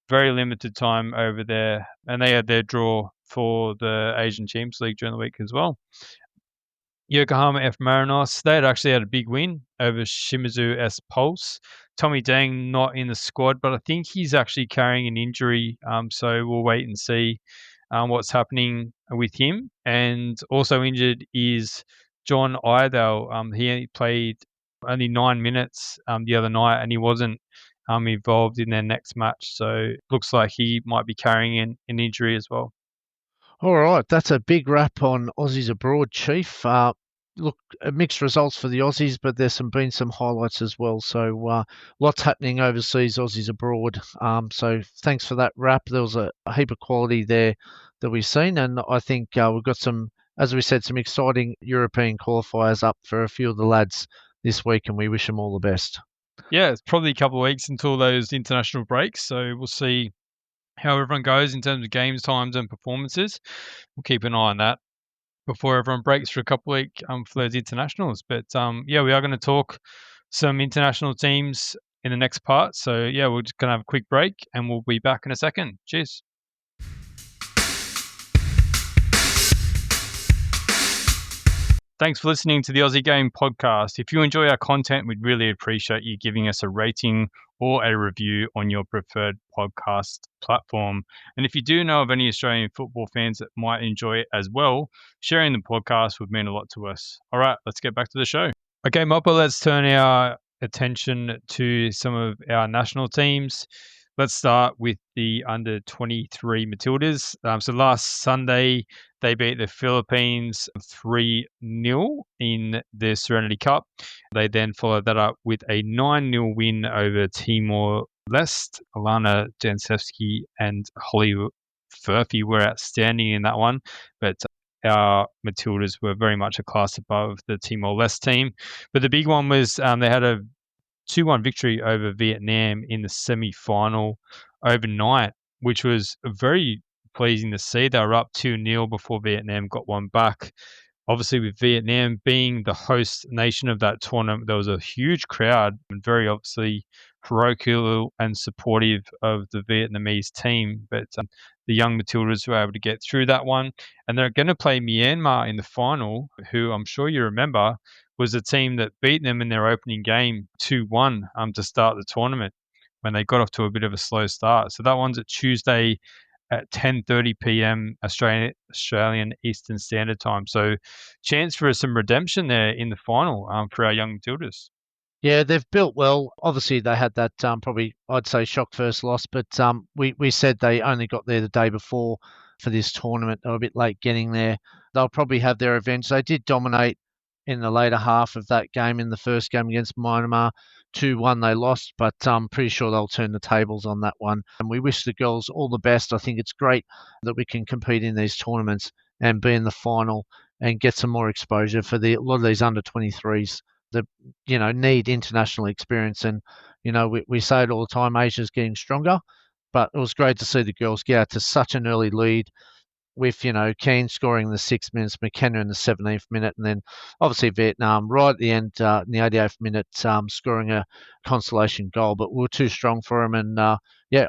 very limited time over there, and they had their draw for the Asian Champions League during the week as well. Yokohama F. Marinos, they had actually had a big win over Shimizu S. Pulse. Tommy Dang not in the squad, but I think he's actually carrying an injury, so we'll wait and see what's happening with him. And also injured is John Iredale. He played only 9 minutes the other night, and he wasn't involved in their next match. So looks like he might be carrying an injury as well. All right, that's a big wrap on Aussies abroad, Chief. Look, mixed results for the Aussies, but there's been some highlights as well. So lots happening overseas, Aussies abroad. So thanks for that wrap. There was a heap of quality there that we've seen, and I think we've got some, as we said, some exciting European qualifiers up for a few of the lads this week, and we wish them all the best. Yeah, it's probably a couple of weeks until those international breaks, so we'll see how everyone goes in terms of games, times, and performances. We'll keep an eye on that before everyone breaks for a couple of weeks for those internationals. But we are going to talk some international teams in the next part. So yeah, we're just going to have a quick break, and we'll be back in a second. Cheers. Thanks for listening to the Aussie Game podcast. If you enjoy our content, we'd really appreciate you giving us a rating or a review on your preferred podcast platform. And if you do know of any Australian football fans that might enjoy it as well, sharing the podcast would mean a lot to us. All right, let's get back to the show. Okay, Mopper, let's turn our attention to some of our national teams. Let's start with the under-23 Matildas. So last Sunday, they beat the Philippines 3-0 in the Serenity Cup. They then followed that up with a 9-0 win over Timor-Leste. Alana Jancevski and Holly Furphy were outstanding in that one, but our Matildas were very much a class above the Timor-Leste team. But the big one was they had a 2-1 victory over Vietnam in the semi-final overnight, which was very pleasing to see. They were up 2-0 before Vietnam got one back. Obviously, with Vietnam being the host nation of that tournament, there was a huge crowd and very obviously parochial and supportive of the Vietnamese team. But the Young Matildas were able to get through that one. And they're going to play Myanmar in the final, who I'm sure you remember was the team that beat them in their opening game 2-1 to start the tournament when they got off to a bit of a slow start. So that one's at Tuesday at 10:30 p.m. Australian Eastern Standard Time. So chance for some redemption there in the final for our Young Matildas. Yeah, they've built well. Obviously, they had that probably, I'd say, shock first loss, but we said they only got there the day before for this tournament. They were a bit late getting there. They'll probably have their revenge. They did dominate in the later half of that game in the first game against Myanmar. 2-1 they lost, but I'm pretty sure they'll turn the tables on that one. And we wish the girls all the best. I think it's great that we can compete in these tournaments and be in the final and get some more exposure for a lot of these under-23s that, need international experience. And, we say it all the time, Asia's getting stronger, but it was great to see the girls get out to such an early lead with, Keane scoring in the 6 minutes, McKenna in the 17th minute, and then obviously Vietnam right at the end in the 88th minute scoring a consolation goal. But we were too strong for them, and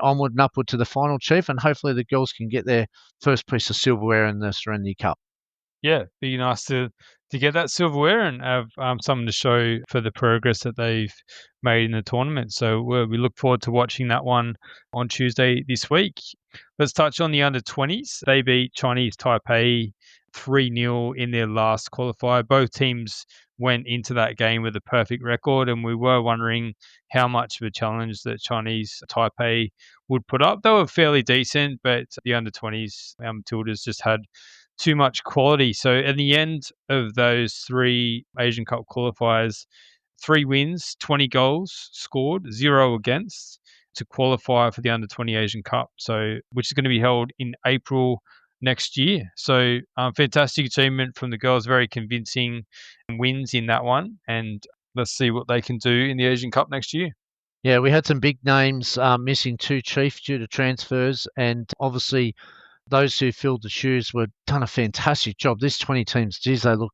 onward and upward to the final, Chief, and hopefully the girls can get their first piece of silverware in the Serenity Cup. Yeah, be nice to get that silverware and have something to show for the progress that they've made in the tournament. So we look forward to watching that one on Tuesday this week. Let's touch on the under-20s. They beat Chinese Taipei 3-0 in their last qualifier. Both teams went into that game with a perfect record, and we were wondering how much of a challenge that Chinese Taipei would put up. They were fairly decent, but the under-20s, our Matildas, just had too much quality. So at the end of those 3 Asian Cup qualifiers, 3 wins, 20 goals scored, 0 against, to qualify for the under-20 Asian Cup, so which is going to be held in April next year. So fantastic achievement from the girls, very convincing wins in that one, and let's see what they can do in the Asian Cup next year. Yeah, we had some big names missing too, Chief, due to transfers, and obviously those who filled the shoes were done a fantastic job. This 20 teams, geez, they look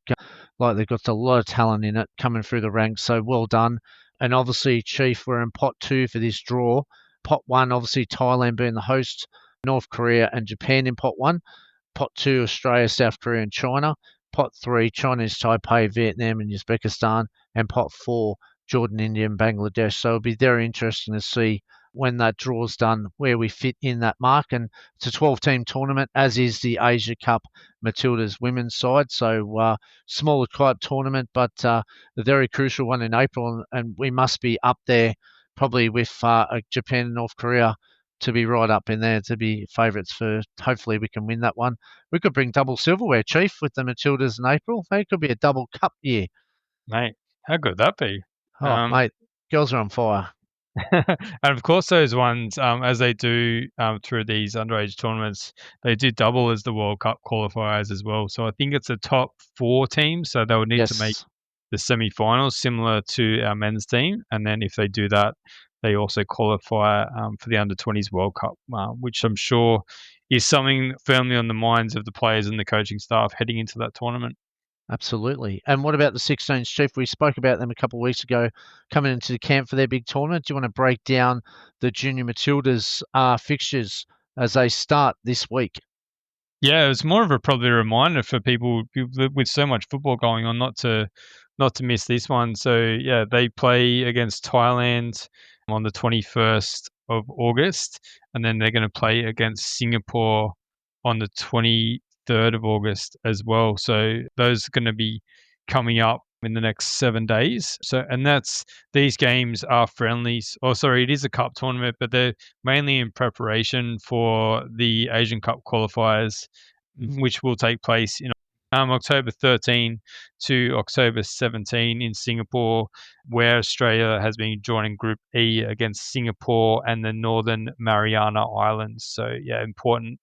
like they've got a lot of talent in it coming through the ranks. So well done. And obviously, Chief, we're in pot 2 for this draw. Pot 1, obviously Thailand being the host, North Korea and Japan in pot 1. Pot 2, Australia, South Korea and China. Pot 3, Chinese Taipei, Vietnam and Uzbekistan. And pot 4, Jordan, India and Bangladesh. So it'll be very interesting to see when that draw's done, where we fit in that mark. And it's a 12-team tournament, as is the Asia Cup Matildas women's side. So smaller type tournament, but a very crucial one in April. And we must be up there probably with Japan and North Korea to be right up in there, to be favourites for. Hopefully we can win that one. We could bring double silverware, Chief, with the Matildas in April. It could be a double cup year. Mate, how good would that be? Oh, mate, girls are on fire. And of course, those ones, as they do through these underage tournaments, they do double as the World Cup qualifiers as well. So I think it's a top 4 teams, so they would need to make the semi-finals, similar to our men's team. And then if they do that, they also qualify for the under-20s World Cup, which I'm sure is something firmly on the minds of the players and the coaching staff heading into that tournament. Absolutely. And what about the 16s, Chief? We spoke about them a couple of weeks ago coming into the camp for their big tournament. Do you want to break down the Junior Matildas fixtures as they start this week? Yeah, it was more of a probably a reminder for people with so much football going on not to miss this one. So yeah, they play against Thailand on the 21st of August, and then they're going to play against Singapore on the 23rd of August as well. So those are going to be coming up in the next 7 days. So, and these games are friendlies. Oh, sorry, it is a cup tournament, but they're mainly in preparation for the Asian Cup qualifiers, which will take place in October 13 to October 17 in Singapore, where Australia has been joining Group E against Singapore and the Northern Mariana Islands. So, yeah, important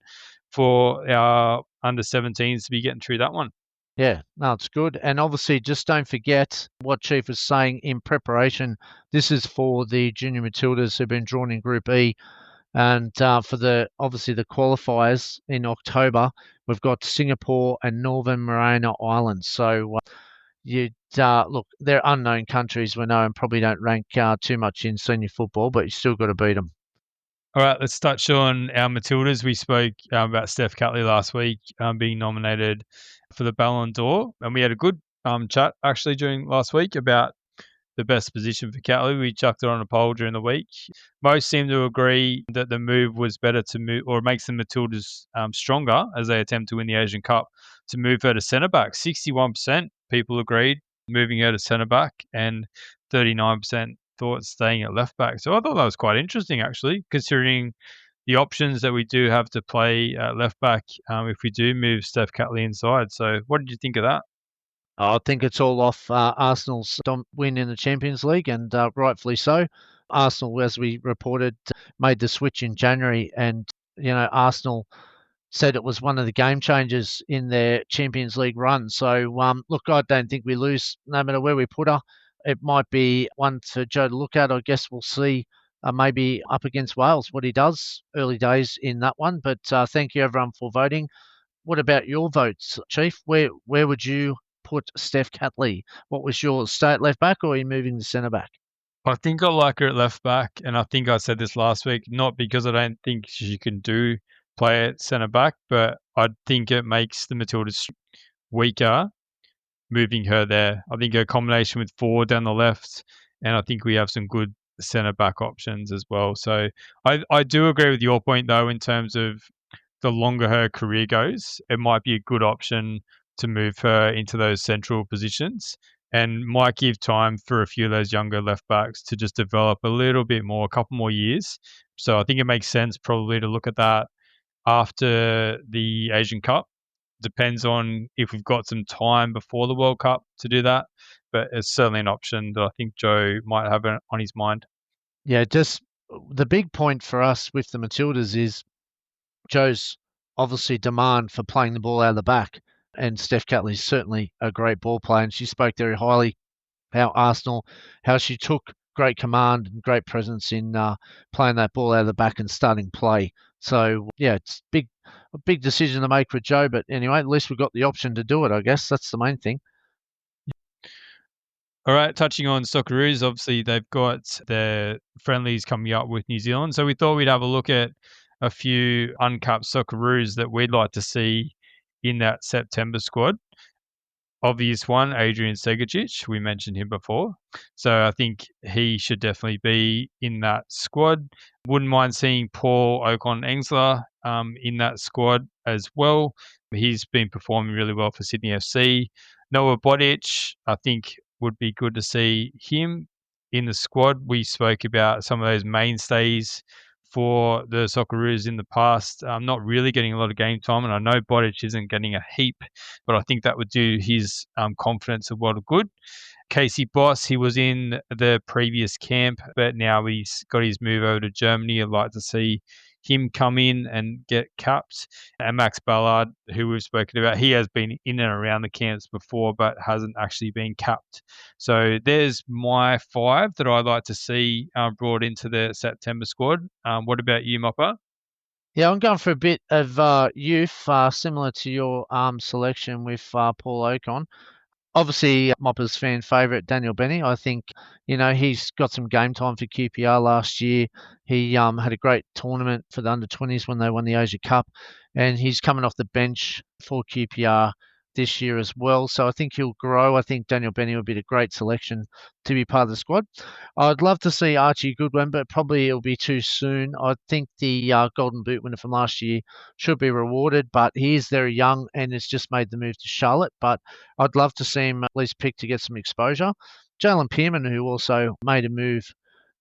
for our under-17s to be getting through that one. Yeah, no, it's good. And obviously, just don't forget what Chief was saying in preparation. This is for the Junior Matildas who've been drawn in Group E. And for the qualifiers in October, we've got Singapore and Northern Mariana Islands. So look, they're unknown countries, we know, and probably don't rank too much in senior football, but you still got to beat them. All right, let's touch on our Matildas. We spoke about Steph Catley last week being nominated for the Ballon d'Or, and we had a good chat actually during last week about the best position for Catley. We chucked it on a poll during the week. Most seem to agree that the move was better to move, or makes the Matildas stronger as they attempt to win the Asian Cup, to move her to centre back. 61% people agreed moving her to centre back, and 39% thought staying at left back. So I thought that was quite interesting, actually, considering the options that we do have to play at left back if we do move Steph Catley inside. So what did you think of that? I think it's all off Arsenal's win in the Champions League, and rightfully so. Arsenal, as we reported, made the switch in January, and Arsenal said it was one of the game changers in their Champions League run. So, look, I don't think we lose no matter where we put her. It might be one for Joe to look at. I guess we'll see maybe up against Wales what he does. Early days in that one. But thank you, everyone, for voting. What about your votes, Chief? Where would you put Steph Catley? What was your stay at left back, or are you moving the centre back? I think I like her at left back, and I think I said this last week, not because I don't think she can play at centre back, but I think it makes the Matildas weaker moving her there. I think a combination with Ford down the left, and I think we have some good centre back options as well. So I do agree with your point though in terms of the longer her career goes, it might be a good option to move her into those central positions and might give time for a few of those younger left backs to just develop a little bit more, a couple more years. So I think it makes sense probably to look at that after the Asian Cup. Depends on if we've got some time before the World Cup to do that, but it's certainly an option that I think Joe might have on his mind. Yeah, just the big point for us with the Matildas is Joe's obviously demand for playing the ball out of the back. And Steph Catley's certainly a great ball player. And she spoke very highly how Arsenal, how she took great command and great presence in playing that ball out of the back and starting play. So yeah, it's a big decision to make for Joe. But anyway, at least we've got the option to do it. I guess that's the main thing. All right, touching on Socceroos, obviously they've got their friendlies coming up with New Zealand. So we thought we'd have a look at a few uncapped Socceroos that we'd like to see in that September squad. Obvious one, Adrian Segecic. We mentioned him before. So I think he should definitely be in that squad. Wouldn't mind seeing Paul Ocon-Engsler in that squad as well. He's been performing really well for Sydney FC. Noah Bodic, I think would be good to see him in the squad. We spoke about some of those mainstays for the Socceroos in the past. Not really getting a lot of game time, and I know Bodic isn't getting a heap, but I think that would do his confidence a lot of good. Casey Boss, he was in the previous camp, but now he's got his move over to Germany. I'd like to see him come in and get capped. And Max Ballard, who we've spoken about, he has been in and around the camps before, but hasn't actually been capped. So there's my 5 that I'd like to see brought into the September squad. What about you, Mopper? Yeah, I'm going for a bit of youth, similar to your selection with Paul Ocon. Obviously, Mopper's fan favourite, Daniel Benny. I think, he's got some game time for QPR last year. He had a great tournament for the under-20s when they won the Asia Cup, and he's coming off the bench for QPR this year as well. So I think he'll grow. I think Daniel Benny would be a great selection to be part of the squad. I'd love to see Archie Goodwin, but probably it'll be too soon. I think the Golden Boot winner from last year should be rewarded, but he is very young and has just made the move to Charlotte. But I'd love to see him at least picked to get some exposure. Jalen Pearman, who also made a move,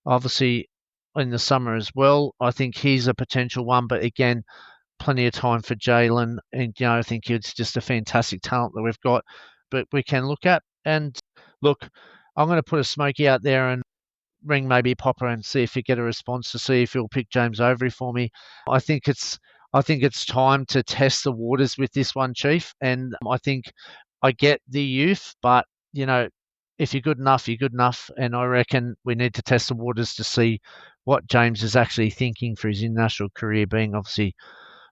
obviously, in the summer as well. I think he's a potential one, but again, plenty of time for Jalen. And, I think it's just a fantastic talent that we've got, but we can look at. And look, I'm going to put a smoky out there and ring maybe Popper and see if you get a response to see if he'll pick James Overy for me. I think it's time to test the waters with this one, Chief. And I think I get the youth, but if you're good enough, you're good enough. And I reckon we need to test the waters to see what James is actually thinking for his international career, being obviously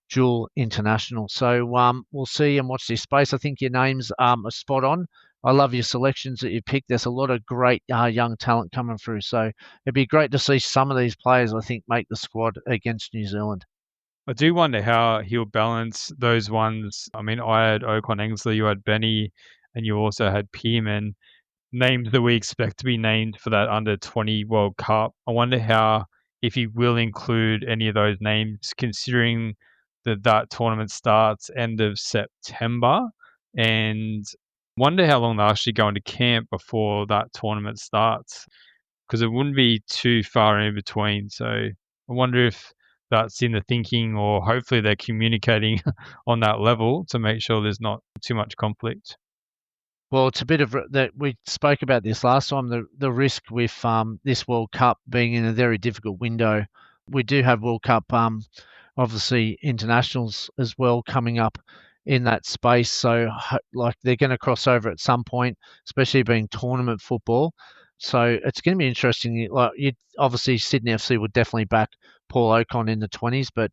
dual international. So we'll see and watch this space. I think your names are spot on. I love your selections that you picked. There's a lot of great young talent coming through. So it'd be great to see some of these players, I think, make the squad against New Zealand. I do wonder how he'll balance those ones. I mean, I had Ocon-Engsler, you had Benny, and you also had Pearman, names that we expect to be named for that under 20 World Cup. I wonder if he will include any of those names, considering that tournament starts end of September, and wonder how long they'll actually go into camp before that tournament starts, because it wouldn't be too far in between. So I wonder if that's in the thinking, or hopefully they're communicating on that level to make sure there's not too much conflict. Well, it's a bit of that. We spoke about this last time. The risk with this World Cup being in a very difficult window. We do have World Cup, obviously internationals as well coming up in that space. So like they're going to cross over at some point, especially being tournament football. So it's going to be interesting. Like obviously Sydney FC would definitely back Paul Ocon in the 20s, but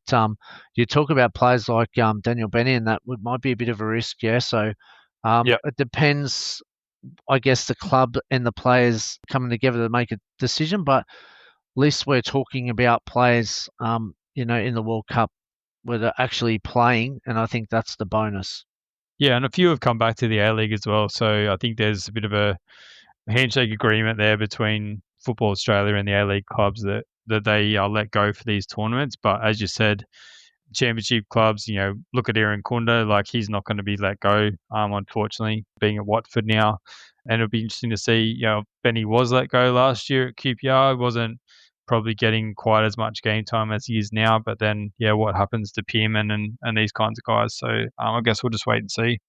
you talk about players like Daniel Benny, and that might be a bit of a risk. Yeah. So. Yeah. It depends, I guess, the club and the players coming together to make a decision. But at least we're talking about players, in the World Cup where they're actually playing, and I think that's the bonus. Yeah, and a few have come back to the A League as well. So I think there's a bit of a handshake agreement there between Football Australia and the A League clubs that they let go for these tournaments. But as you said, championship clubs, look at Irankunda, like he's not going to be let go, unfortunately, being at Watford now. And it'll be interesting to see, if Benny was let go last year at QPR, wasn't probably getting quite as much game time as he is now. But then, what happens to Pearman and these kinds of guys? So I guess we'll just wait and see.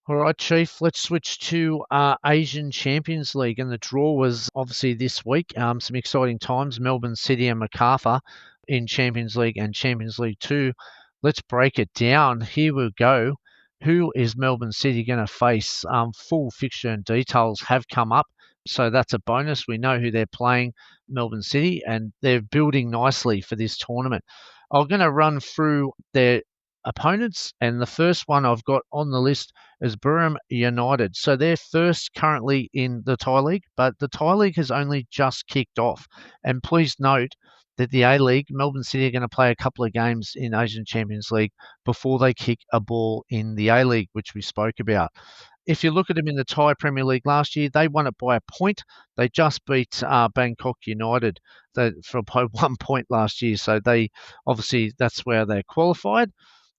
All right, Chief, let's switch to Asian Champions League. And the draw was obviously this week. Some exciting times. Melbourne City and Macarthur in Champions League and Champions League 2. Let's break it down. Here we go. Who is Melbourne City going to face? Full fixture and details have come up. So that's a bonus. We know who they're playing, Melbourne City, and they're building nicely for this tournament. I'm going to run through their opponents, and the first one I've got on the list is Burham United. So they're first currently in the Thai League, but the Thai League has only just kicked off. And please note that the A-League, Melbourne City are going to play a couple of games in Asian Champions League before they kick a ball in the A-League, which we spoke about. If you look at them in the Thai Premier League last year, they won it by a point. They just beat Bangkok United for 1 point last year. So they obviously that's where they qualified.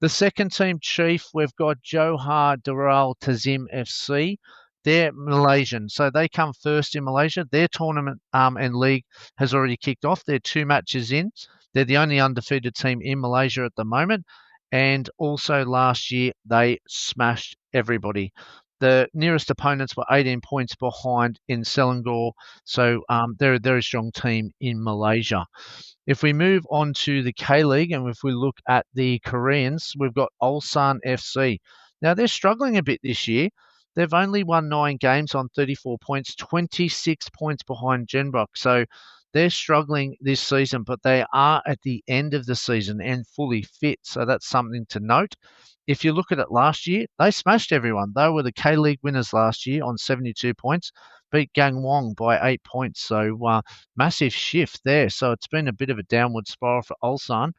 The second team, Chief, we've got Johor Darul Tazim FC. They're Malaysian, so they come first in Malaysia. Their tournament and league has already kicked off. They're 2 matches in. They're the only undefeated team in Malaysia at the moment. And also last year, they smashed everybody. The nearest opponents were 18 points behind in Selangor. So they're a very strong team in Malaysia. If we move on to the K-League and if we look at the Koreans, we've got Ulsan FC. Now, they're struggling a bit this year. They've only won 9 games on 34 points, 26 points behind Jeonbuk. So they're struggling this season, but they are at the end of the season and fully fit. So that's something to note. If you look at it last year, they smashed everyone. They were the K-League winners last year on 72 points, beat Gangwon by 8 points. So massive shift there. So it's been a bit of a downward spiral for Ulsan.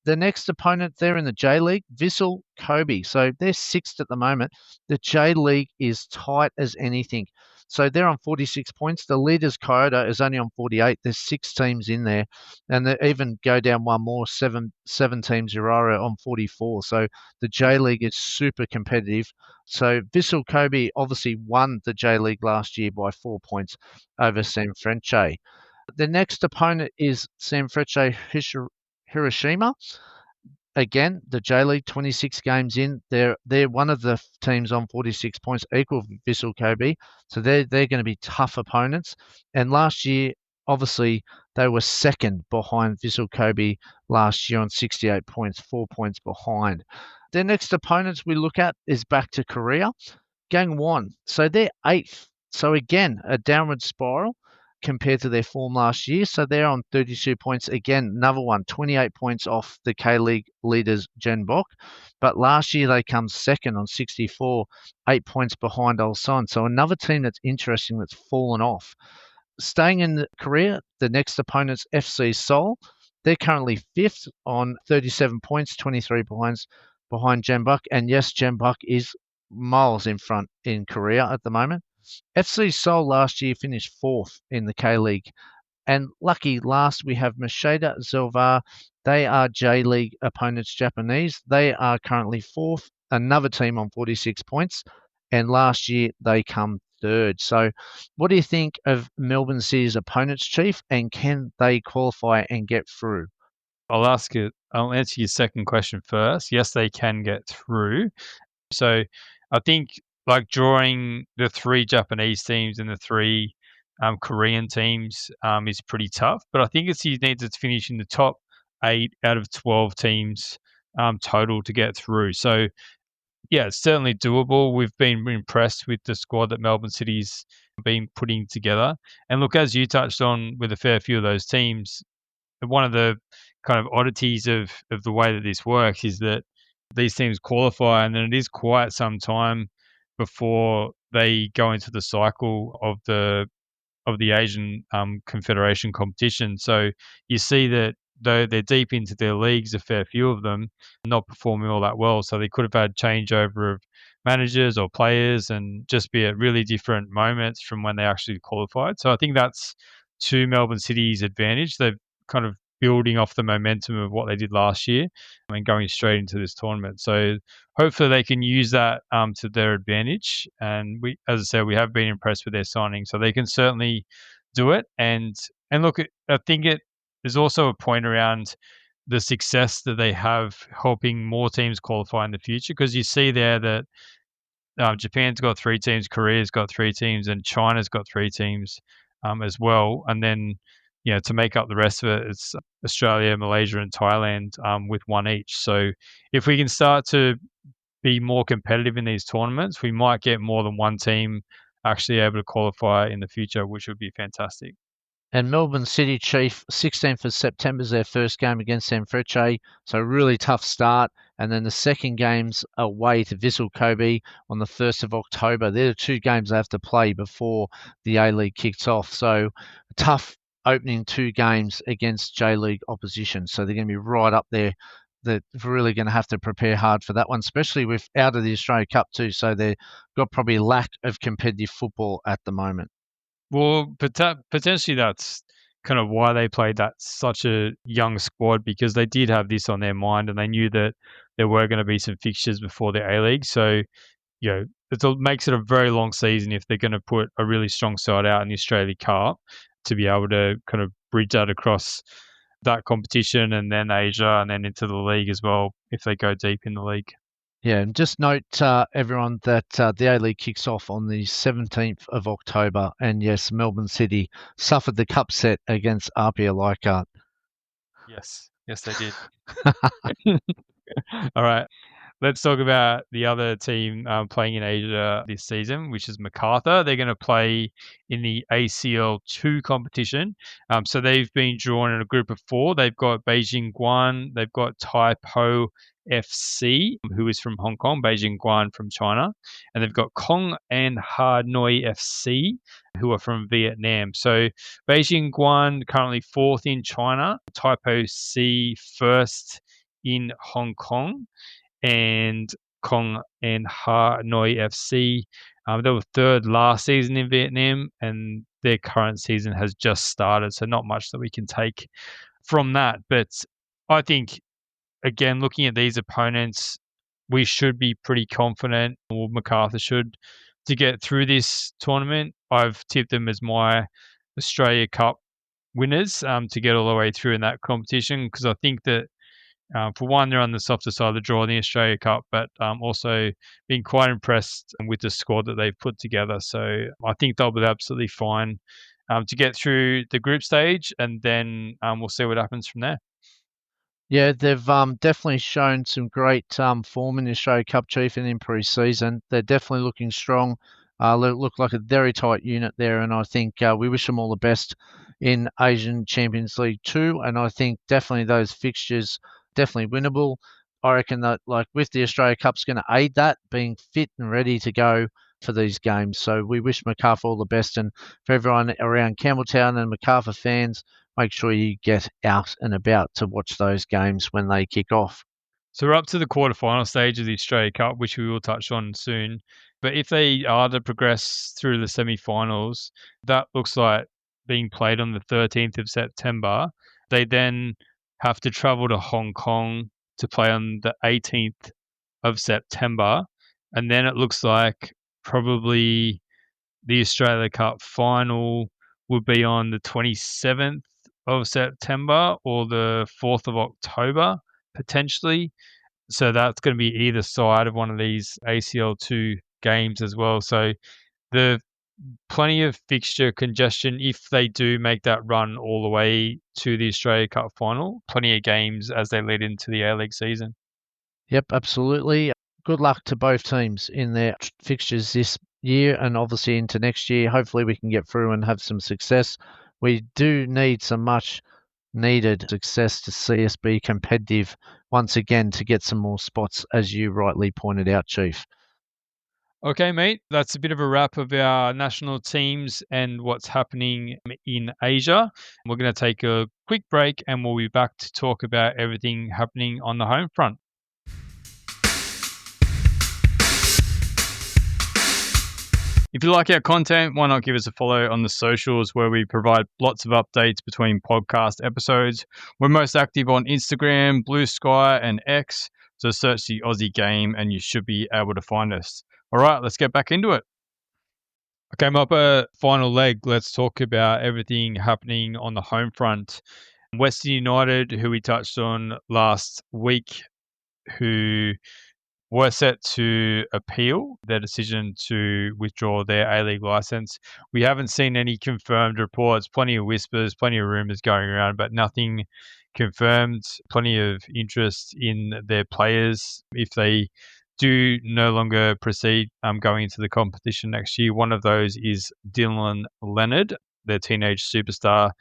The next opponent there in the J League, Vissel Kobe. So they're 6th at the moment. The J League is tight as anything. So they're on 46 points. The leaders, Kyoto, is only on 48. There's 6 teams in there. And they even go down one more, seven teams, Urara on 44. So the J League is super competitive. So Vissel Kobe obviously won the J League last year by 4 points over Sanfrecce. The next opponent is Sanfrecce Hiroshima. Again, the J League, 26 games in. They're one of the teams on 46 points, equal Vissel Kobe. So they're going to be tough opponents. And last year, obviously, they were second behind Vissel Kobe last year on 68 points, 4 points behind. Their next opponents we look at is back to Korea, Gangwon. So they're 8th. So again, a downward spiral compared to their form last year. So they're on 32 points. Again, another one, 28 points off the K-League leaders, Jeonbuk. But last year they come second on 64, 8 points behind Ulsan. So another team that's interesting that's fallen off. Staying in Korea, the next opponent's FC Seoul. They're currently 5th on 37 points, 23 points behind Jeonbuk. And yes, Jeonbuk is miles in front in Korea at the moment. FC Seoul last year finished 4th in the K-League. And lucky last, we have Machida Zelvar. They are J-League opponents, Japanese. They are currently 4th, another team on 46 points. And last year, they come 3rd. So what do you think of Melbourne City's opponents, Chief? And can they qualify and get through? I'll answer your second question first. Yes, they can get through. So I think like drawing the 3 Japanese teams and the 3 Korean teams is pretty tough. But I think you need to finish in the top 8 out of 12 teams total to get through. So yeah, it's certainly doable. We've been impressed with the squad that Melbourne City's been putting together. And look, as you touched on with a fair few of those teams, one of the kind of oddities of the way that this works is that these teams qualify and then it is quite some time before they go into the cycle of the Asian Confederation competition. So you see that though they're deep into their leagues, a fair few of them not performing all that well. So they could have had changeover of managers or players and just be at really different moments from when they actually qualified. So I think that's to Melbourne City's advantage. They've kind of building off the momentum of what they did last year and going straight into this tournament. So hopefully they can use that to their advantage. And we, as I said, we have been impressed with their signing, so they can certainly do it. And look, I think there's also a point around the success that they have helping more teams qualify in the future, because you see there that Japan's got 3 teams, Korea's got 3 teams, and China's got 3 teams as well. And then, to make up the rest of it, it's Australia, Malaysia, and Thailand with 1 each. So if we can start to be more competitive in these tournaments, we might get more than one team actually able to qualify in the future, which would be fantastic. And Melbourne City Chief, 16th of September is their first game against Sanfrecce, so really tough start. And then the second game's away to Vissel Kobe on the 1st of October. They're the 2 games they have to play before the A-League kicks off. So tough opening 2 games against J-League opposition. So they're going to be right up there. They're really going to have to prepare hard for that one, especially with out of the Australia Cup too. So they've got probably a lack of competitive football at the moment. Well, potentially that's kind of why they played that such a young squad, because they did have this on their mind and they knew that there were going to be some fixtures before the A-League. So, it makes it a very long season if they're going to put a really strong side out in the Australia Cup to be able to kind of bridge that across that competition and then Asia and then into the league as well if they go deep in the league. Yeah, and just note, everyone, that the A-League kicks off on the 17th of October. And yes, Melbourne City suffered the cup set against Apia Leichhardt. Yes, they did. All right. Let's talk about the other team playing in Asia this season, which is MacArthur. They're going to play in the ACL2 competition. So they've been drawn in a group of 4. They've got Beijing Guan, they've got Tai Po FC, who is from Hong Kong, Beijing Guan from China, and they've got Kong and Ha Noi FC, who are from Vietnam. So Beijing Guan currently 4th in China, Tai Po C 1st in Hong Kong, and Kong and Ha Noi FC. They were 3rd last season in Vietnam, and their current season has just started, so not much that we can take from that. But I think, again, looking at these opponents, we should be pretty confident, or MacArthur should, to get through this tournament. I've tipped them as my Australia Cup winners to get all the way through in that competition, because I think that for one, they're on the softer side of the draw in the Australia Cup, but also been quite impressed with the squad that they've put together. So I think they'll be absolutely fine to get through the group stage, and then we'll see what happens from there. Yeah, they've definitely shown some great form in the Australia Cup, Chief, and in pre-season. They're definitely looking strong. Look like a very tight unit there, and I think we wish them all the best in Asian Champions League 2. And I think definitely those fixtures definitely winnable. I reckon that, like, with the Australia Cup's going to aid that, being fit and ready to go for these games. So we wish MacArthur all the best, and for everyone around Campbelltown and MacArthur fans, make sure you get out and about to watch those games when they kick off. So we're up to the quarterfinal stage of the Australia Cup, which we will touch on soon. But if they are to progress through the semi-finals, that looks like being played on the 13th of September. They then have to travel to Hong Kong to play on the 18th of September. And then it looks like probably the Australia Cup final would be on the 27th of September or the 4th of October, potentially. So that's going to be either side of one of these ACL2 games as well. So the plenty of fixture congestion if they do make that run all the way to the Australia Cup final. Plenty of games as they lead into the A-League season. Yep, absolutely. Good luck to both teams in their fixtures this year and obviously into next year. Hopefully we can get through and have some success. We do need some much needed success to see us be competitive once again to get some more spots, as you rightly pointed out, Chief. Okay, mate, that's a bit of a wrap of our national teams and what's happening in Asia. We're going to take a quick break and we'll be back to talk about everything happening on the home front. If you like our content, why not give us a follow on the socials where we provide lots of updates between podcast episodes. We're most active on Instagram, BlueSky, and X. So search the Aussie Game and you should be able to find us. All right, let's get back into it. Okay, Mupper, final leg. Let's talk about everything happening on the home front. Western United, who we touched on last week, who were set to appeal their decision to withdraw their A-League license. We haven't seen any confirmed reports, plenty of whispers, plenty of rumours going around, but nothing confirmed. Plenty of interest in their players if they do no longer proceed going into the competition next year. One of those is Dylan Leonard, their teenage superstar.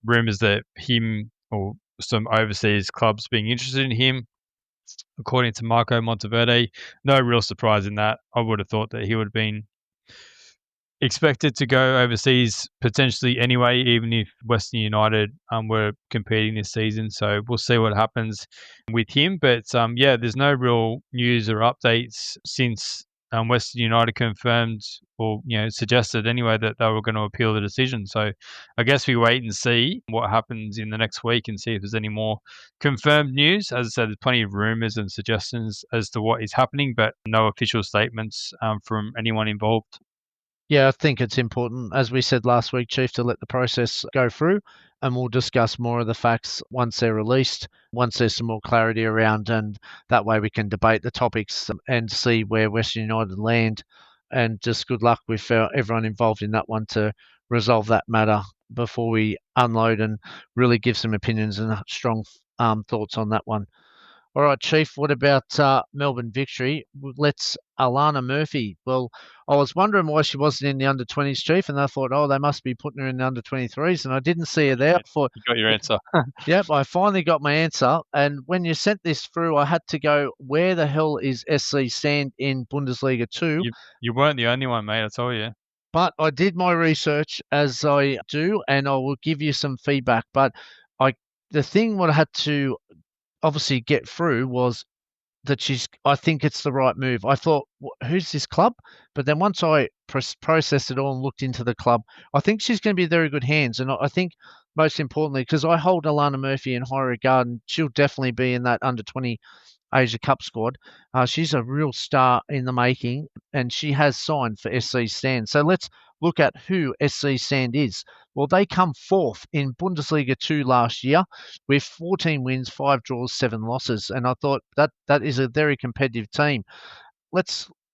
Rumours that him or some overseas clubs being interested in him, according to Marco Monteverde. No real surprise in that. I would have thought that he would have been expected to go overseas potentially anyway, even if Western United were competing this season. So we'll see what happens with him. But yeah, there's no real news or updates since Western United confirmed or suggested anyway that they were going to appeal the decision. So I guess we wait and see what happens in the next week and see if there's any more confirmed news. As I said, there's plenty of rumours and suggestions as to what is happening, but no official statements from anyone involved. Yeah, I think it's important, as we said last week, Chief, to let the process go through, and we'll discuss more of the facts once they're released, once there's some more clarity around, and that way we can debate the topics and see where Western United land. And just good luck with everyone involved in that one to resolve that matter before we unload and really give some opinions and strong thoughts on that one. All right, Chief, what about Melbourne Victory? Let's Alana Murphy. Well, I was wondering why she wasn't in the under-20s, Chief, and I thought, oh, they must be putting her in the under-23s, and I didn't see her there. I thought, You got your answer. yep, I finally got my answer. And when you sent this through, I had to go, where the hell is SC Sand in Bundesliga 2? You weren't the only one, mate, I tell you. But I did my research as I do, and I will give you some feedback. But the thing what I had to obviously get through was that I think it's the right move. I thought, who's this club? But then once I processed it all and looked into the club, I think she's going to be in very good hands. And I think most importantly, because I hold Alana Murphy in high regard, and she'll definitely be in that under 20 Asia Cup squad. She's a real star in the making, and she has signed for SC Sand. So let's look at who SC Sand is. Well, they come fourth in Bundesliga 2 last year with 14 wins, 5 draws, 7 losses. And I thought that is a very competitive team.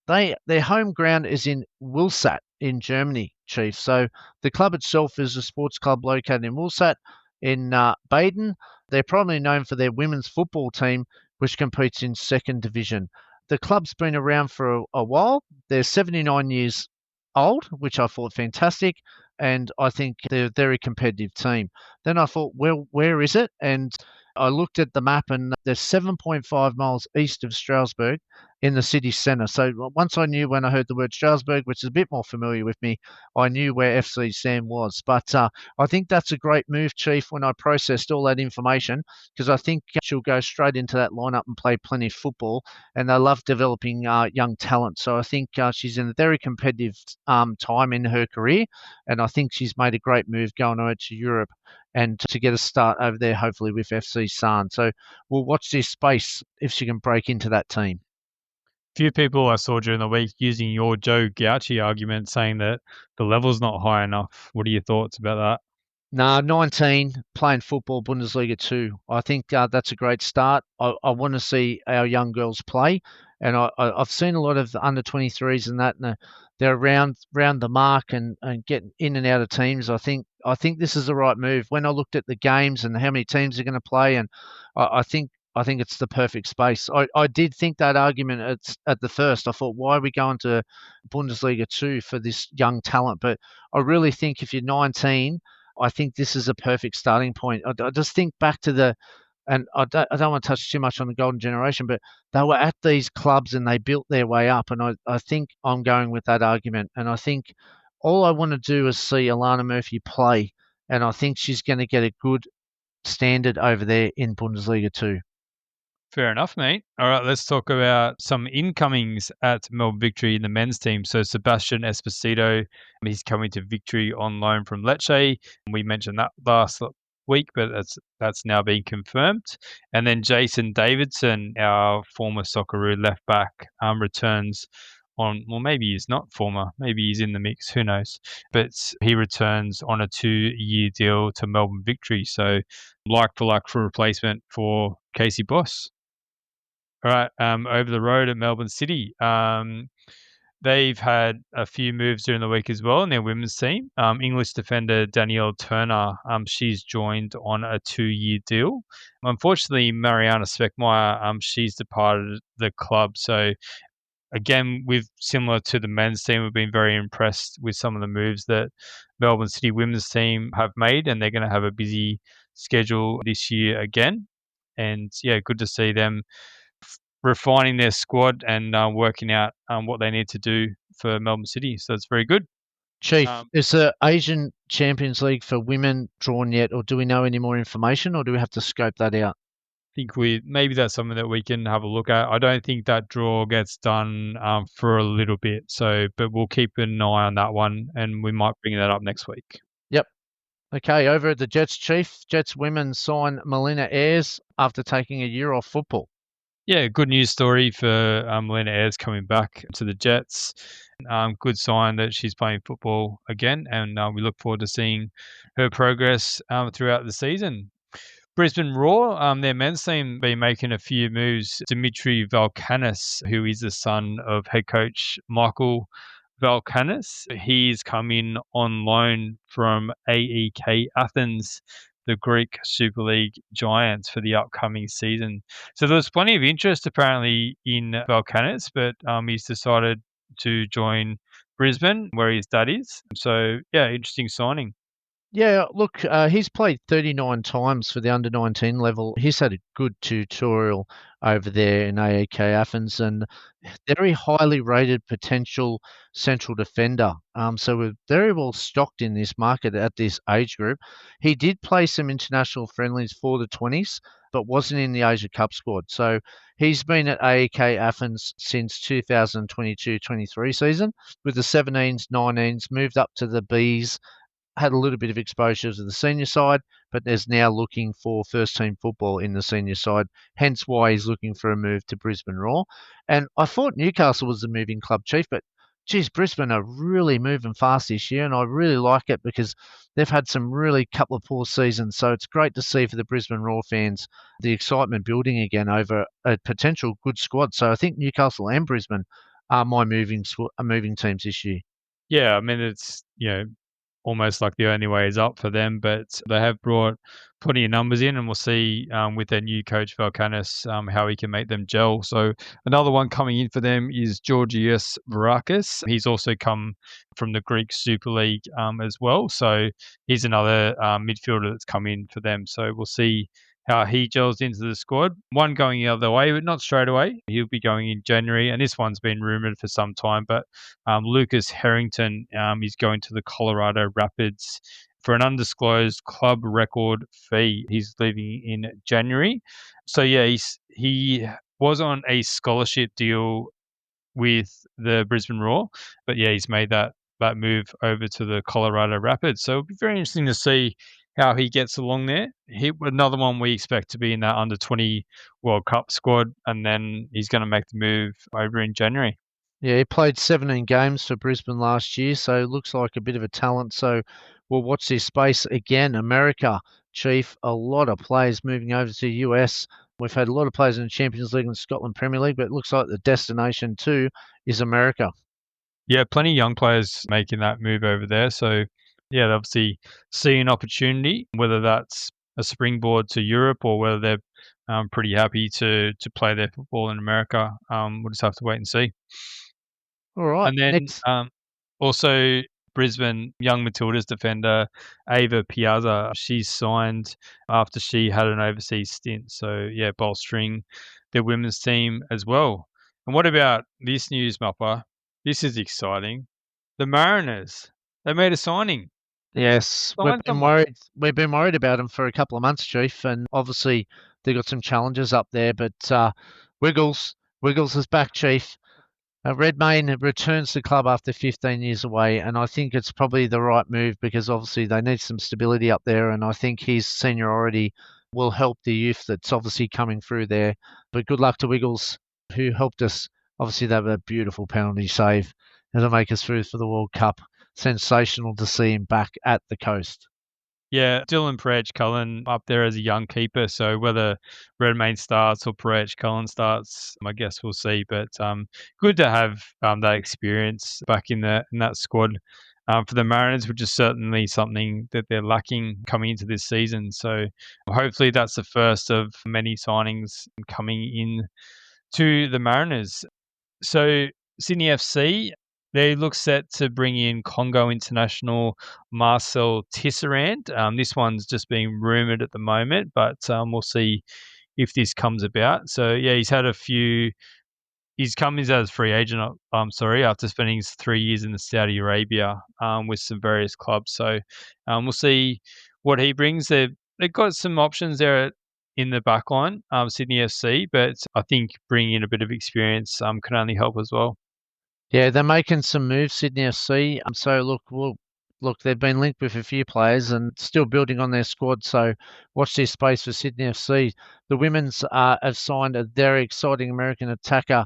Their home ground is in Wilsat in Germany, Chief. So the club itself is a sports club located in Wilsat in Baden. They're probably known for their women's football team, which competes in second division. The club's been around for a while. They're 79 years old, which I thought fantastic, and I think they're a very competitive team. Then I thought, well, where is it? And I looked at the map, and they're 7.5 miles east of Strasbourg in the city centre. So once I knew, when I heard the word Strasbourg, which is a bit more familiar with me, I knew where FC Sam was. But I think that's a great move, Chief, when I processed all that information, because I think she'll go straight into that lineup and play plenty of football, and they love developing young talent. So I think she's in a very competitive time in her career, and I think she's made a great move going over to Europe and to get a start over there, hopefully with FC San. So we'll watch this space if she can break into that team. Few people I saw during the week using your Joe Gauchi argument, saying that the level's not high enough. What are your thoughts about that? No, 19, playing football, Bundesliga 2. I think that's a great start. I want to see our young girls play, and I've seen a lot of the under 23s and that, and they're around the mark and getting in and out of teams. I think this is the right move. When I looked at the games and how many teams are going to play, and I think it's the perfect space. I did think that argument at the first. I thought, why are we going to Bundesliga 2 for this young talent? But I really think if you're 19, I think this is a perfect starting point. I just think back to and I don't want to touch too much on the golden generation, but they were at these clubs and they built their way up. And I think I'm going with that argument. And I think all I want to do is see Alana Murphy play. And I think she's going to get a good standard over there in Bundesliga 2. Fair enough, mate. All right, let's talk about some incomings at Melbourne Victory in the men's team. So Sebastian Esposito, he's coming to Victory on loan from Lecce. We mentioned that last week, but that's now been confirmed. And then Jason Davidson, our former Socceroo left back, returns on, well, maybe he's not former, maybe he's in the mix, who knows? But he returns on a 2-year deal to Melbourne Victory. So like for replacement for Casey Boss. All right, over the road at Melbourne City. They've had a few moves during the week as well in their women's team. English defender Danielle Turner, she's joined on a 2-year deal. Unfortunately, Mariana Speckmeyer, she's departed the club. So again, with similar to the men's team, we've been very impressed with some of the moves that Melbourne City women's team have made, and they're going to have a busy schedule this year again. And yeah, good to see them refining their squad and working out what they need to do for Melbourne City. So it's very good. Chief, Um, is the Asian Champions League for women drawn yet, or do we know any more information, or do we have to scope that out? I think we maybe that's something that we can have a look at. I don't think that draw gets done for a little bit. So, but we'll keep an eye on that one, and we might bring that up next week. Yep. Okay, over at the Jets, Chief, Jets women sign Melina Ayres after taking a year off football. Yeah, good news story for Melina Ayres coming back to the Jets. Good sign that she's playing football again, and we look forward to seeing her progress throughout the season. Brisbane Roar, their men's team, been making a few moves. Dimitri Valkanis, who is the son of head coach Michael Valkanis, he's come in on loan from AEK Athens, the Greek Super League giants, for the upcoming season. So there was plenty of interest apparently in Valkanis, but he's decided to join Brisbane, where his dad is. So yeah, interesting signing. Yeah, look, he's played 39 times for the under 19 level. He's had a good tutorial over there in AEK Athens and very highly rated potential central defender. So we're very well stocked in this market at this age group. He did play some international friendlies for the 20s, but wasn't in the Asia Cup squad. So he's been at AEK Athens since 2022-23 season with the 17s, 19s, moved up to the Bs, had a little bit of exposure to the senior side, but is now looking for first team football in the senior side, hence why he's looking for a move to Brisbane Roar. And I thought Newcastle was the moving club, Chief, but geez, Brisbane are really moving fast this year, and I really like it because they've had some really couple of poor seasons. So it's great to see for the Brisbane Roar fans the excitement building again over a potential good squad. So I think Newcastle and Brisbane are my moving teams this year. Yeah, I mean it's almost like the only way is up for them. But they have brought plenty of numbers in, and we'll see with their new coach Valkanis how he can make them gel. So another one coming in for them is Georgios Varakis. He's also come from the Greek Super League as well. So he's another midfielder that's come in for them. So we'll see how he gels into the squad. One going the other way, but not straight away. He'll be going in January, and this one's been rumoured for some time. But Lucas Harrington is going to the Colorado Rapids for an undisclosed club record fee. He's leaving in January. So yeah, he was on a scholarship deal with the Brisbane Roar, but yeah, he's made that move over to the Colorado Rapids. So it'll be very interesting to see how he gets along there. Another one we expect to be in that under 20 World Cup squad, and then he's going to make the move over in January. Yeah, he played 17 games for Brisbane last year, so looks like a bit of a talent. So we'll watch this space again. America, Chief, a lot of players moving over to the US. We've had a lot of players in the Champions League and Scotland Premier League, but it looks like the destination too is America. Yeah, plenty of young players making that move over there. So, yeah, they obviously see an opportunity, whether that's a springboard to Europe or whether they're pretty happy to play their football in America. We'll just have to wait and see. All right, And then next. also Brisbane Young Matildas defender Ava Piazza. She's signed after she had an overseas stint. So, yeah, bolstering their women's team as well. And what about this news, Mupper? This is exciting. The Mariners, they made a signing. Yes, we've Signed been someone. worried. We've been worried about him for a couple of months, Chief, and obviously They've got some challenges up there, but Wiggles is back, Chief. Redmayne returns to the club after 15 years away, and I think it's probably the right move because obviously they need some stability up there, and I think his seniority will help the youth that's obviously coming through there. But good luck to Wiggles, who helped us. Obviously, they have a beautiful penalty save to make us through for the World Cup. Sensational to see him back at the coast. Yeah, Dylan Perech-Cullen up there as a young keeper. So whether Redmayne starts or Perech-Cullen starts, I guess we'll see. But good to have that experience back in that squad for the Mariners, which is certainly something that they're lacking coming into this season. So hopefully that's the first of many signings coming in to the Mariners. So Sydney FC, they look set to bring in Congo international Marcel Tisserand. This one's just being rumoured at the moment, but we'll see if this comes about. So yeah, he's had a few. He's come in as a free agent. I'm sorry, after spending 3 years in the Saudi Arabia with some various clubs. So we'll see what he brings. They've got some options there in the back line, Sydney FC, but I think bringing in a bit of experience can only help as well. Yeah, they're making some moves, Sydney FC. So look, they've been linked with a few players and still building on their squad. So watch this space for Sydney FC. The women's have signed a very exciting American attacker.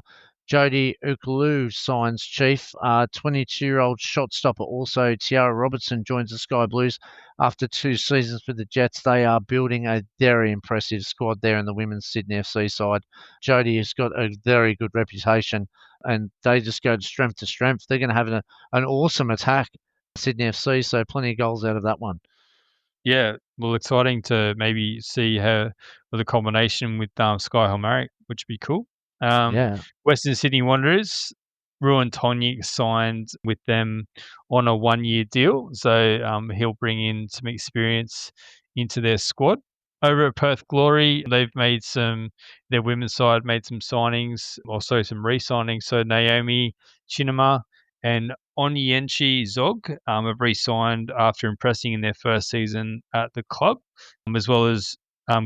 Jodie Ukulu signs Chief. 22-year-old shot stopper also. Tiara Robertson joins the Sky Blues after 2 seasons with the Jets. They are building a very impressive squad there in the women's Sydney FC side. Jodie has got a very good reputation and they just go strength to strength. They're going to have an awesome attack, Sydney FC, so plenty of goals out of that one. Yeah, well, exciting to maybe see her with a combination with Sky Homeric, which would be cool. Yeah. Western Sydney Wanderers, Ruan Tonic signed with them on a 1-year deal, so he'll bring in some experience into their squad. Over at Perth Glory, their women's side made some signings, also some re-signings. So Naomi Chinema and Onyenchi Zog have re-signed after impressing in their first season at the club, as well as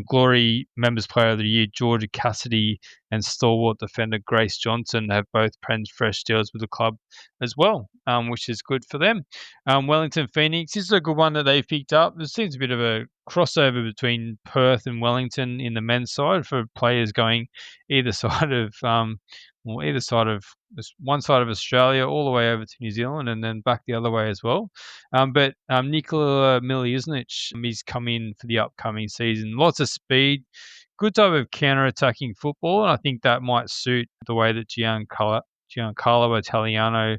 Glory Members Player of the Year Georgia Cassidy and stalwart defender Grace Johnson have both penned fresh deals with the club as well, which is good for them. Wellington Phoenix, this is a good one that they picked up. There seems a bit of a crossover between Perth and Wellington in the men's side for players going either side of one side of Australia all the way over to New Zealand and then back the other way as well. But Nikola Miliusnic, he's come in for the upcoming season. Lots of speed, good type of counter-attacking football, and I think that might suit the way that Giancarlo Italiano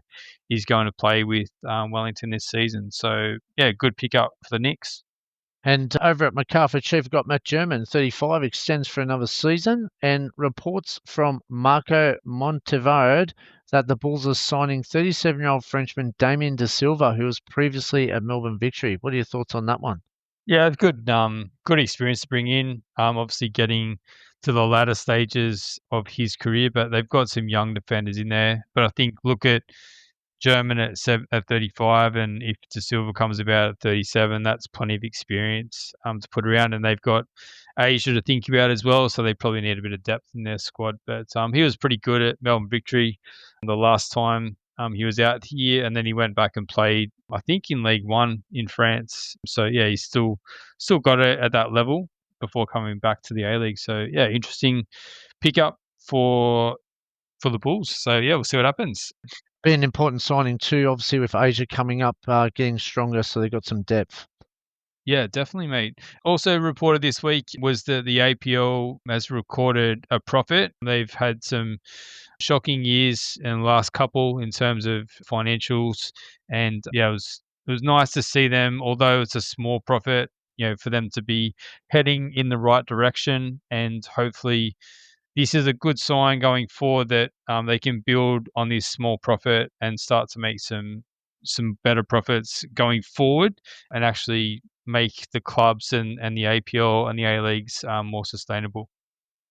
is going to play with Wellington this season. So, yeah, good pickup for the Knicks. And over at Macarthur Chief, got Matt German, 35, extends for another season. And reports from Marco Montevard that the Bulls are signing 37-year-old Frenchman Damien De Silva, who was previously at Melbourne Victory. What are your thoughts on that one? Yeah, good experience to bring in. Obviously getting to the latter stages of his career, but they've got some young defenders in there. But I think look at German at 35, and if De Silva comes about at 37, that's plenty of experience to put around. And they've got Asia to think about as well, so they probably need a bit of depth in their squad. But he was pretty good at Melbourne Victory the last time he was out here, and then he went back and played, I think, in League One in France. So yeah, he's still got it at that level before coming back to the A League. So yeah, interesting pickup for the Bulls. So yeah, we'll see what happens. Be an important signing too, obviously with Asia coming up, getting stronger, so they've got some depth. Yeah, definitely, mate. Also reported this week was that the APL has recorded a profit. They've had some shocking years in the last couple in terms of financials, and yeah, it was nice to see them, although it's a small profit, for them to be heading in the right direction, and hopefully this is a good sign going forward that they can build on this small profit and start to make some better profits going forward and actually make the clubs and the APL and the A Leagues more sustainable.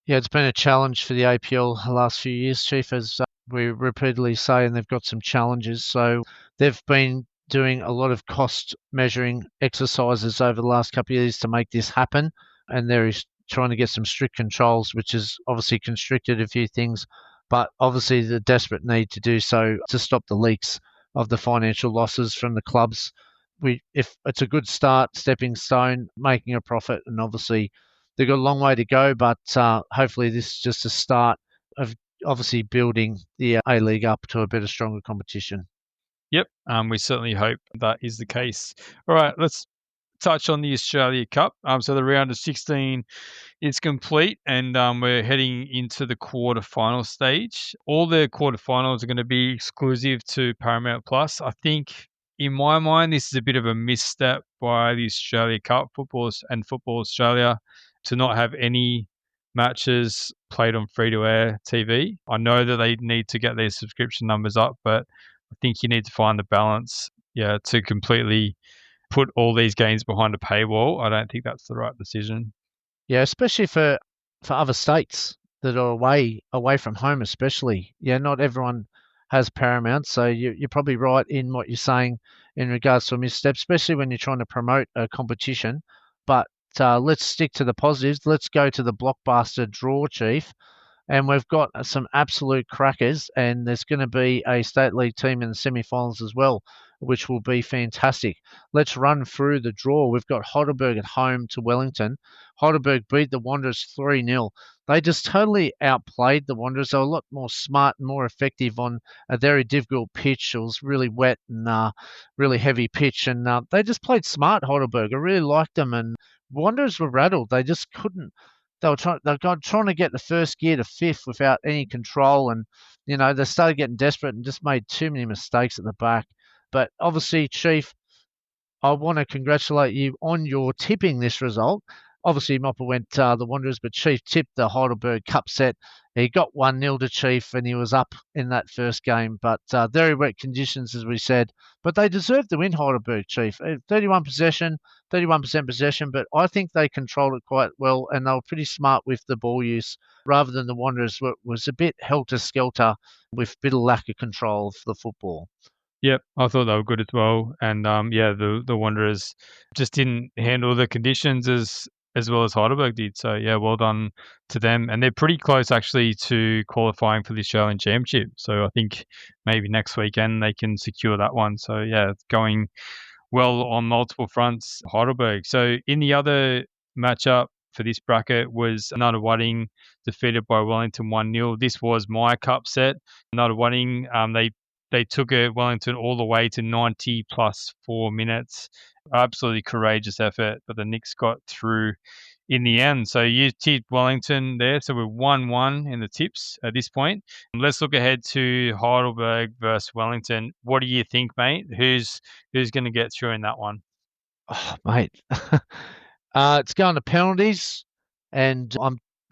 Yeah, it's been a challenge for the APL the last few years, Chief, as we repeatedly say, and they've got some challenges. So they've been doing a lot of cost measuring exercises over the last couple of years to make this happen. And there is trying to get some strict controls, which has obviously constricted a few things, but obviously the desperate need to do so to stop the leaks of the financial losses from the clubs. If it's a good start, stepping stone, making a profit, and obviously they've got a long way to go, but hopefully this is just a start of obviously building the A-League up to a better, stronger competition. Yep, we certainly hope that is the case. All right, let's touch on the Australia Cup. So the round of 16 is complete, and we're heading into the quarterfinal stage. All the quarterfinals are going to be exclusive to Paramount Plus. I think, in my mind, this is a bit of a misstep by the Australia Cup footballers and Football Australia to not have any matches played on free-to-air TV. I know that they need to get their subscription numbers up, but I think you need to find the balance, to completely put all these games behind a paywall. I don't think that's the right decision. Yeah, especially for other states that are away from home, especially. Yeah, not everyone has Paramount, so you're probably right in what you're saying in regards to a misstep, especially when you're trying to promote a competition. But let's stick to the positives. Let's go to the blockbuster draw, Chief. And we've got some absolute crackers, and there's going to be a state league team in the semi-finals as well, which will be fantastic. Let's run through the draw. We've got Heidelberg at home to Wellington. Heidelberg beat the Wanderers 3-0. They just totally outplayed the Wanderers. They were a lot more smart and more effective on a very difficult pitch. It was really wet and really heavy pitch, and they just played smart, Heidelberg. I really liked them, and Wanderers were rattled. They just couldn't. They were trying to get the first gear to fifth without any control, and they started getting desperate and just made too many mistakes at the back. But obviously, Chief, I want to congratulate you on your tipping this result. Obviously, Mopper went the Wanderers, but Chief tipped the Heidelberg Cup set. He got 1-0 to Chief, and he was up in that first game. But very wet conditions, as we said. But they deserved to win, Heidelberg, Chief. 31% possession, but I think they controlled it quite well, and they were pretty smart with the ball use, rather than the Wanderers was a bit helter-skelter with a bit of lack of control of the football. Yep, I thought they were good as well, and the Wanderers just didn't handle the conditions as well as Heidelberg did. So yeah, well done to them, and they're pretty close actually to qualifying for the Australian Championship. So I think maybe next weekend they can secure that one. So yeah, it's going well on multiple fronts, Heidelberg. So in the other matchup for this bracket was Nunawading defeated by Wellington 1-0. This was my cup set. Nunawading, they took it Wellington all the way to 90 plus 4 minutes. Absolutely courageous effort, but the Knicks got through in the end. So you tipped Wellington there. So we're 1-1 in the tips at this point. Let's look ahead to Heidelberg versus Wellington. What do you think, mate? Who's going to get through in that one? Oh, mate. It's going to penalties, and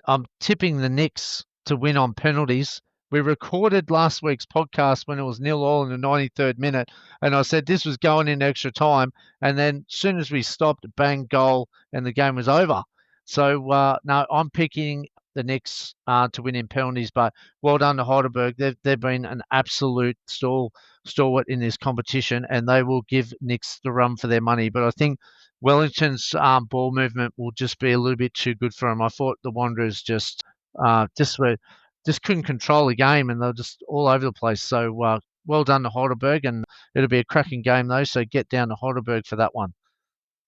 I'm tipping the Knicks to win on penalties. We recorded last week's podcast when it was 0-0 in the 93rd minute, and I said this was going in extra time, and then as soon as we stopped, bang, goal, and the game was over. So no, I'm picking the Knicks to win in penalties, but well done to Heidelberg. They've been an absolute stalwart in this competition, and they will give Knicks the run for their money. But I think Wellington's ball movement will just be a little bit too good for them. I thought the Wanderers just couldn't control the game, and they're just all over the place. So well done to Heidelberg, and it'll be a cracking game though. So get down to Heidelberg for that one.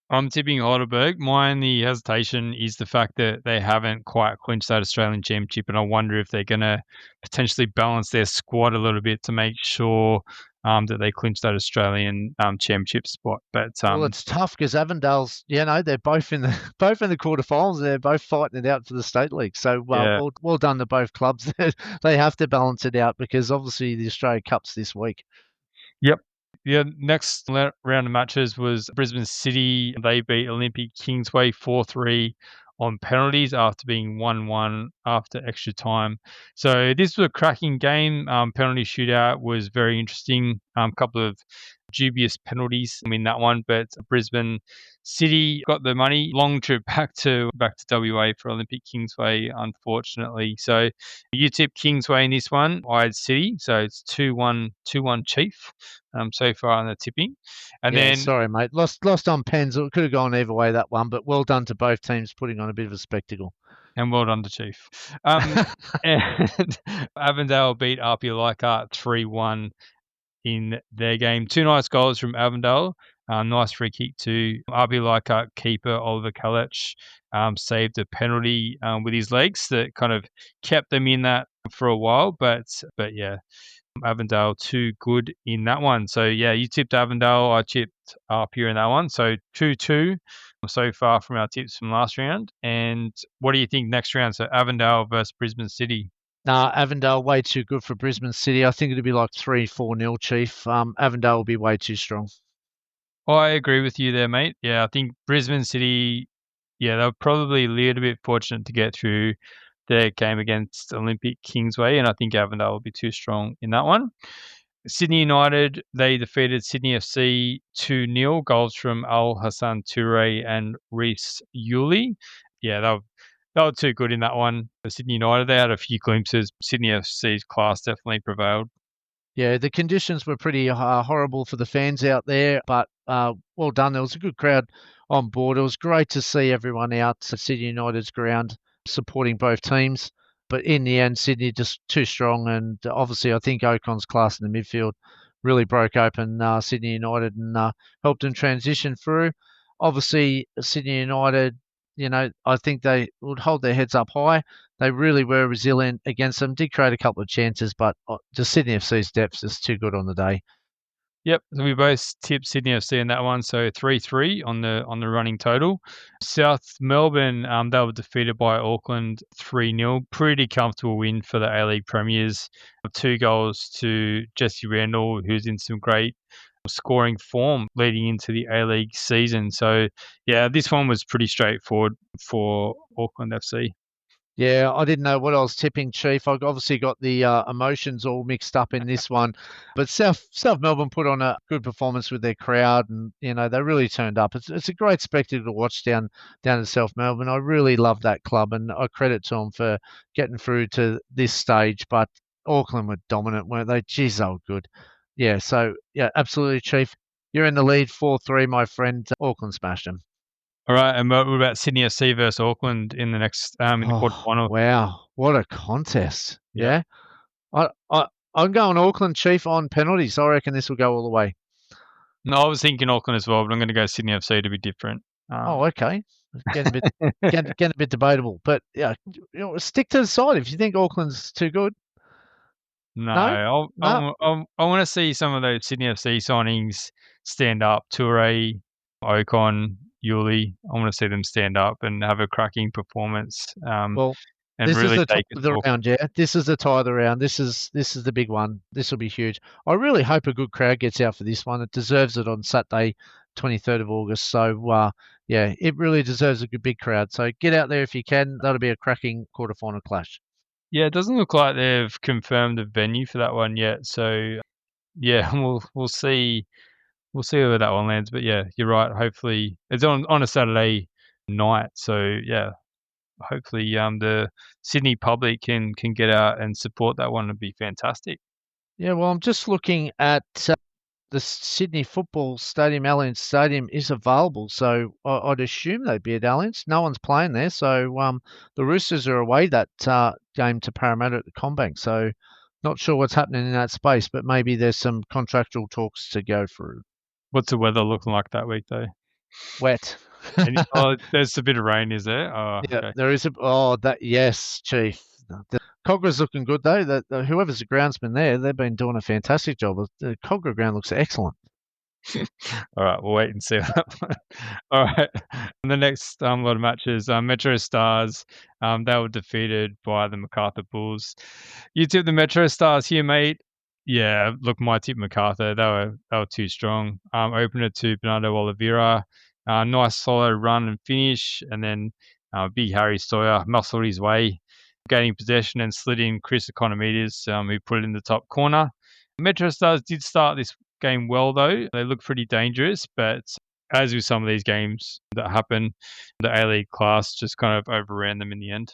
I'm tipping Heidelberg. My only hesitation is the fact that they haven't quite clinched that Australian Championship, and I wonder if they're going to potentially balance their squad a little bit to make sure that they clinch that Australian Championship spot. But Well, it's tough because Avondale's, they're both in the quarterfinals. They're both fighting it out for the state league. So yeah. well done to both clubs. They have to balance it out because obviously the Australia Cup's this week. Yep. Yeah, next round of matches was Brisbane City. They beat Olympic Kingsway 4-3 on penalties after being 1-1 after extra time. So this was a cracking game. Penalty shootout was very interesting. Couple of dubious penalties in that one, but Brisbane City got the money. Long trip back to WA for Olympic Kingsway, unfortunately. So you tipped Kingsway in this one. I had City, so it's 2-1 Chief so far on the tipping. And then sorry, mate, lost on pens. It could have gone either way that one, but well done to both teams putting on a bit of a spectacle. And well done to Chief. And Avondale beat RP Leichhardt 3-1 in their game. Two nice goals from Avondale. Nice free kick to RB Leichhardt keeper Oliver Kalech. Saved a penalty with his legs that kind of kept them in that for a while. But yeah, Avondale too good in that one. So yeah, you tipped Avondale. I tipped RP in that one. So 2-2 so far from our tips from last round. And what do you think next round? So Avondale versus Brisbane City. Nah, Avondale way too good for Brisbane City. I think it'll be like 3-4-0, Chief. Avondale will be way too strong. I agree with you there, mate. Yeah, I think Brisbane City, yeah, they were probably a little bit fortunate to get through their game against Olympic Kingsway, and I think Avondale will be too strong in that one. Sydney United, they defeated Sydney FC 2-0, goals from Al Hassan Toure and Reece Yuli. Yeah, they were too good in that one. For Sydney United, they had a few glimpses. Sydney FC's class definitely prevailed. Yeah, the conditions were pretty horrible for the fans out there, but well done. There was a good crowd on board. It was great to see everyone out at Sydney United's ground supporting both teams. But in the end, Sydney just too strong, and obviously, I think Ocon's class in the midfield really broke open Sydney United and helped them transition through. Obviously, Sydney United, I think they would hold their heads up high. They really were resilient against them. Did create a couple of chances, but just Sydney FC's depth is too good on the day. Yep, so we both tipped Sydney FC in that one, so 3-3 on the running total. South Melbourne, they were defeated by Auckland 3-0. Pretty comfortable win for the A-League premiers. 2 goals to Jesse Randall, who's in some great scoring form leading into the A-League season. So, yeah, this one was pretty straightforward for Auckland FC. Yeah, I didn't know what I was tipping, Chief. I obviously got the emotions all mixed up in this one, but South Melbourne put on a good performance with their crowd, and they really turned up. It's a great spectacle to watch down in South Melbourne. I really love that club, and I credit to them for getting through to this stage. But Auckland were dominant, weren't they? Geez, they were good. Yeah, so yeah, absolutely, Chief. You're in the lead, 4-3, my friend. Auckland smashed them. All right, and what about Sydney FC versus Auckland in the next in the Oh, quarterfinal? wow. What a contest. Yep. Yeah. I, I, I'm going Auckland, Chief, on penalties. I reckon this will go all the way. No, I was thinking Auckland as well, but I'm going to go Sydney FC to be different. Oh, okay. Getting a bit, getting a bit debatable. But yeah, stick to the side if you think Auckland's too good. No, No? No? I want to see some of those Sydney FC signings stand up. Toure, Ocon, Yuli. I want to see them stand up and have a cracking performance. Well, And this is really the top take it of the to round, yeah. This is the tie of the round. This is the big one. This will be huge. I really hope a good crowd gets out for this one. It deserves it on Saturday, 23rd of August. So yeah, it really deserves a good big crowd. So get out there if you can. That'll be a cracking quarterfinal clash. Yeah, it doesn't look like they've confirmed a venue for that one yet. So yeah, we'll see. We'll see where that one lands. But yeah, you're right. Hopefully, it's on a Saturday night. So yeah, hopefully the Sydney public can get out and support that one. It'd be fantastic. Yeah, well, I'm just looking at the Sydney Football Stadium. Allianz Stadium is available, so I'd assume they'd be at Allianz. No one's playing there, so the Roosters are away that game to Parramatta at the CommBank. So not sure what's happening in that space, but maybe there's some contractual talks to go through. What's the weather looking like that week though? Wet. Oh, there's a bit of rain, is there? Oh, Yeah, okay. there is a. Oh, that yes, Chief. The Cogra's looking good though. Whoever's the groundsman there, they've been doing a fantastic job. The Cogra ground looks excellent. All right, we'll wait and see that one. All right, and the next lot of matches, Metro Stars, they were defeated by the MacArthur Bulls. You tip the Metro Stars here, mate. Yeah, look, my tip MacArthur. They were too strong. Opener to Bernardo Oliveira. Nice solo run and finish, and then big Harry Sawyer muscled his way, gaining possession and slid in Chris Economides, who put it in the top corner. Metro Stars did start this game well, though. They look pretty dangerous, but as with some of these games that happen, the A-League class just kind of overran them in the end.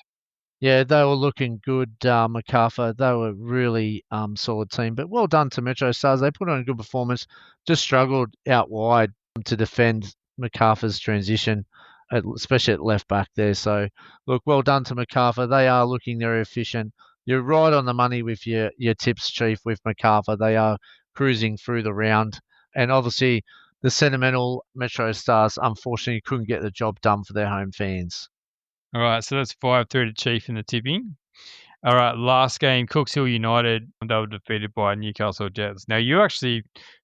Yeah, they were looking good, MacArthur. They were really solid team. But well done to Metro Stars. They put on a good performance. Just struggled out wide to defend MacArthur's transition. especially at left back there. So, look, well done to MacArthur. They are looking very efficient. You're right on the money with your tips, Chief, with MacArthur. They are cruising through the round. And obviously, the sentimental Metro Stars unfortunately couldn't get the job done for their home fans. All right, so that's 5-3 to Chief in the tipping. All right, last game, Cooks Hill United, they were defeated by Newcastle Jets. Now, you actually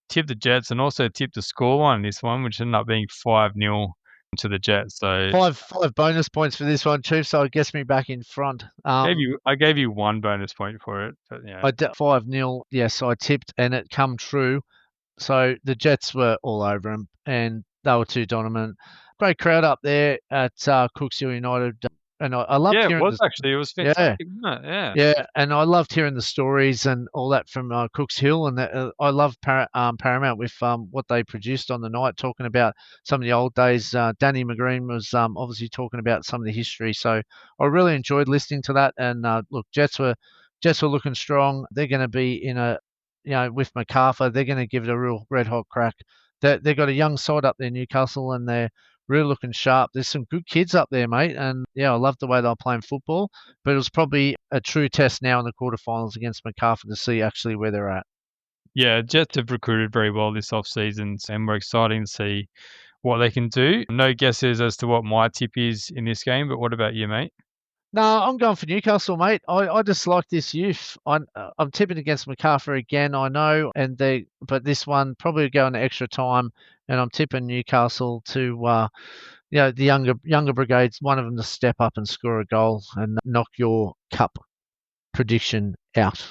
tipped the Jets and also tipped the scoreline in this one, which ended up being 5-0 to the Jets. So Five bonus points for this one, Chief, so it gets me back in front. I gave you 1 bonus point for it. But, yeah. 5-0, yes, I tipped and it come true. So the Jets were all over them and they were too dominant. Great crowd up there at Cooks Hill United. And I loved Yeah, it hearing was actually. It was fantastic, wasn't it? Yeah. Yeah, and I loved hearing the stories and all that from Cooks Hill, and I love Paramount with what they produced on the night, talking about some of the old days. Danny McGreen was obviously talking about some of the history, so I really enjoyed listening to that. And look, Jets were looking strong. They're going to be in a, with MacArthur, they're going to give it a real red hot crack. They've got a young side up there, Newcastle, and they're really looking sharp. There's some good kids up there, mate, and yeah, I love the way they're playing football. But it was probably a true test now in the quarterfinals against MacArthur to see actually where they're at. Yeah, Jets have recruited very well this off-season, and we're excited to see what they can do. No guesses as to what my tip is in this game, but what about you, mate? No, I'm going for Newcastle, mate. I just like this youth. I'm tipping against MacArthur again, I know, but this one probably going extra time, and I'm tipping Newcastle to the younger brigades, one of them to step up and score a goal and knock your cup prediction out.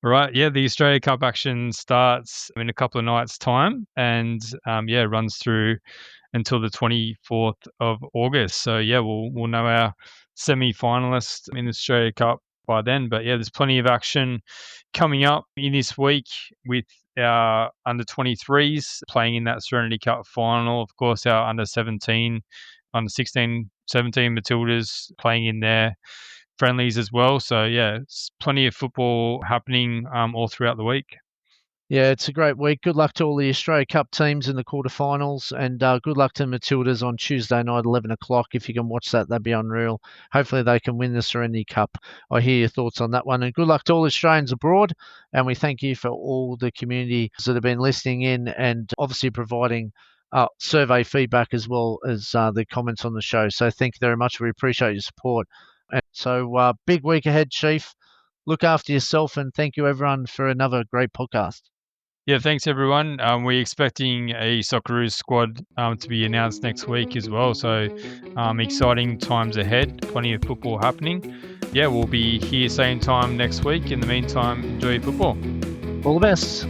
Right, yeah, the Australia Cup action starts in a couple of nights' time and, runs through until the 24th of August. So, yeah, we'll know our semi-finalists in the Australia Cup by then. But, yeah, there's plenty of action coming up in this week with our under-23s playing in that Serenity Cup final. Of course, our under-17, under-16, 17 Matildas playing in there friendlies as well. So yeah, it's plenty of football happening all throughout the week. Yeah, it's a great week. Good luck to all the Australia Cup teams in the quarterfinals, and good luck to Matildas on Tuesday night, 11 o'clock. If you can watch that, that'd be unreal. Hopefully they can win the Serenity Cup. I hear your thoughts on that one. And good luck to all Australians abroad. And we thank you for all the community that have been listening in and obviously providing survey feedback as well as the comments on the show. So thank you very much. We appreciate your support. And so big week ahead, Chief. Look after yourself, and thank you everyone for another great podcast. Yeah, thanks everyone. We're expecting a Socceroos squad to be announced next week as well. So exciting times ahead. Plenty of football happening. Yeah, we'll be here same time next week. In the meantime, enjoy your football. All the best.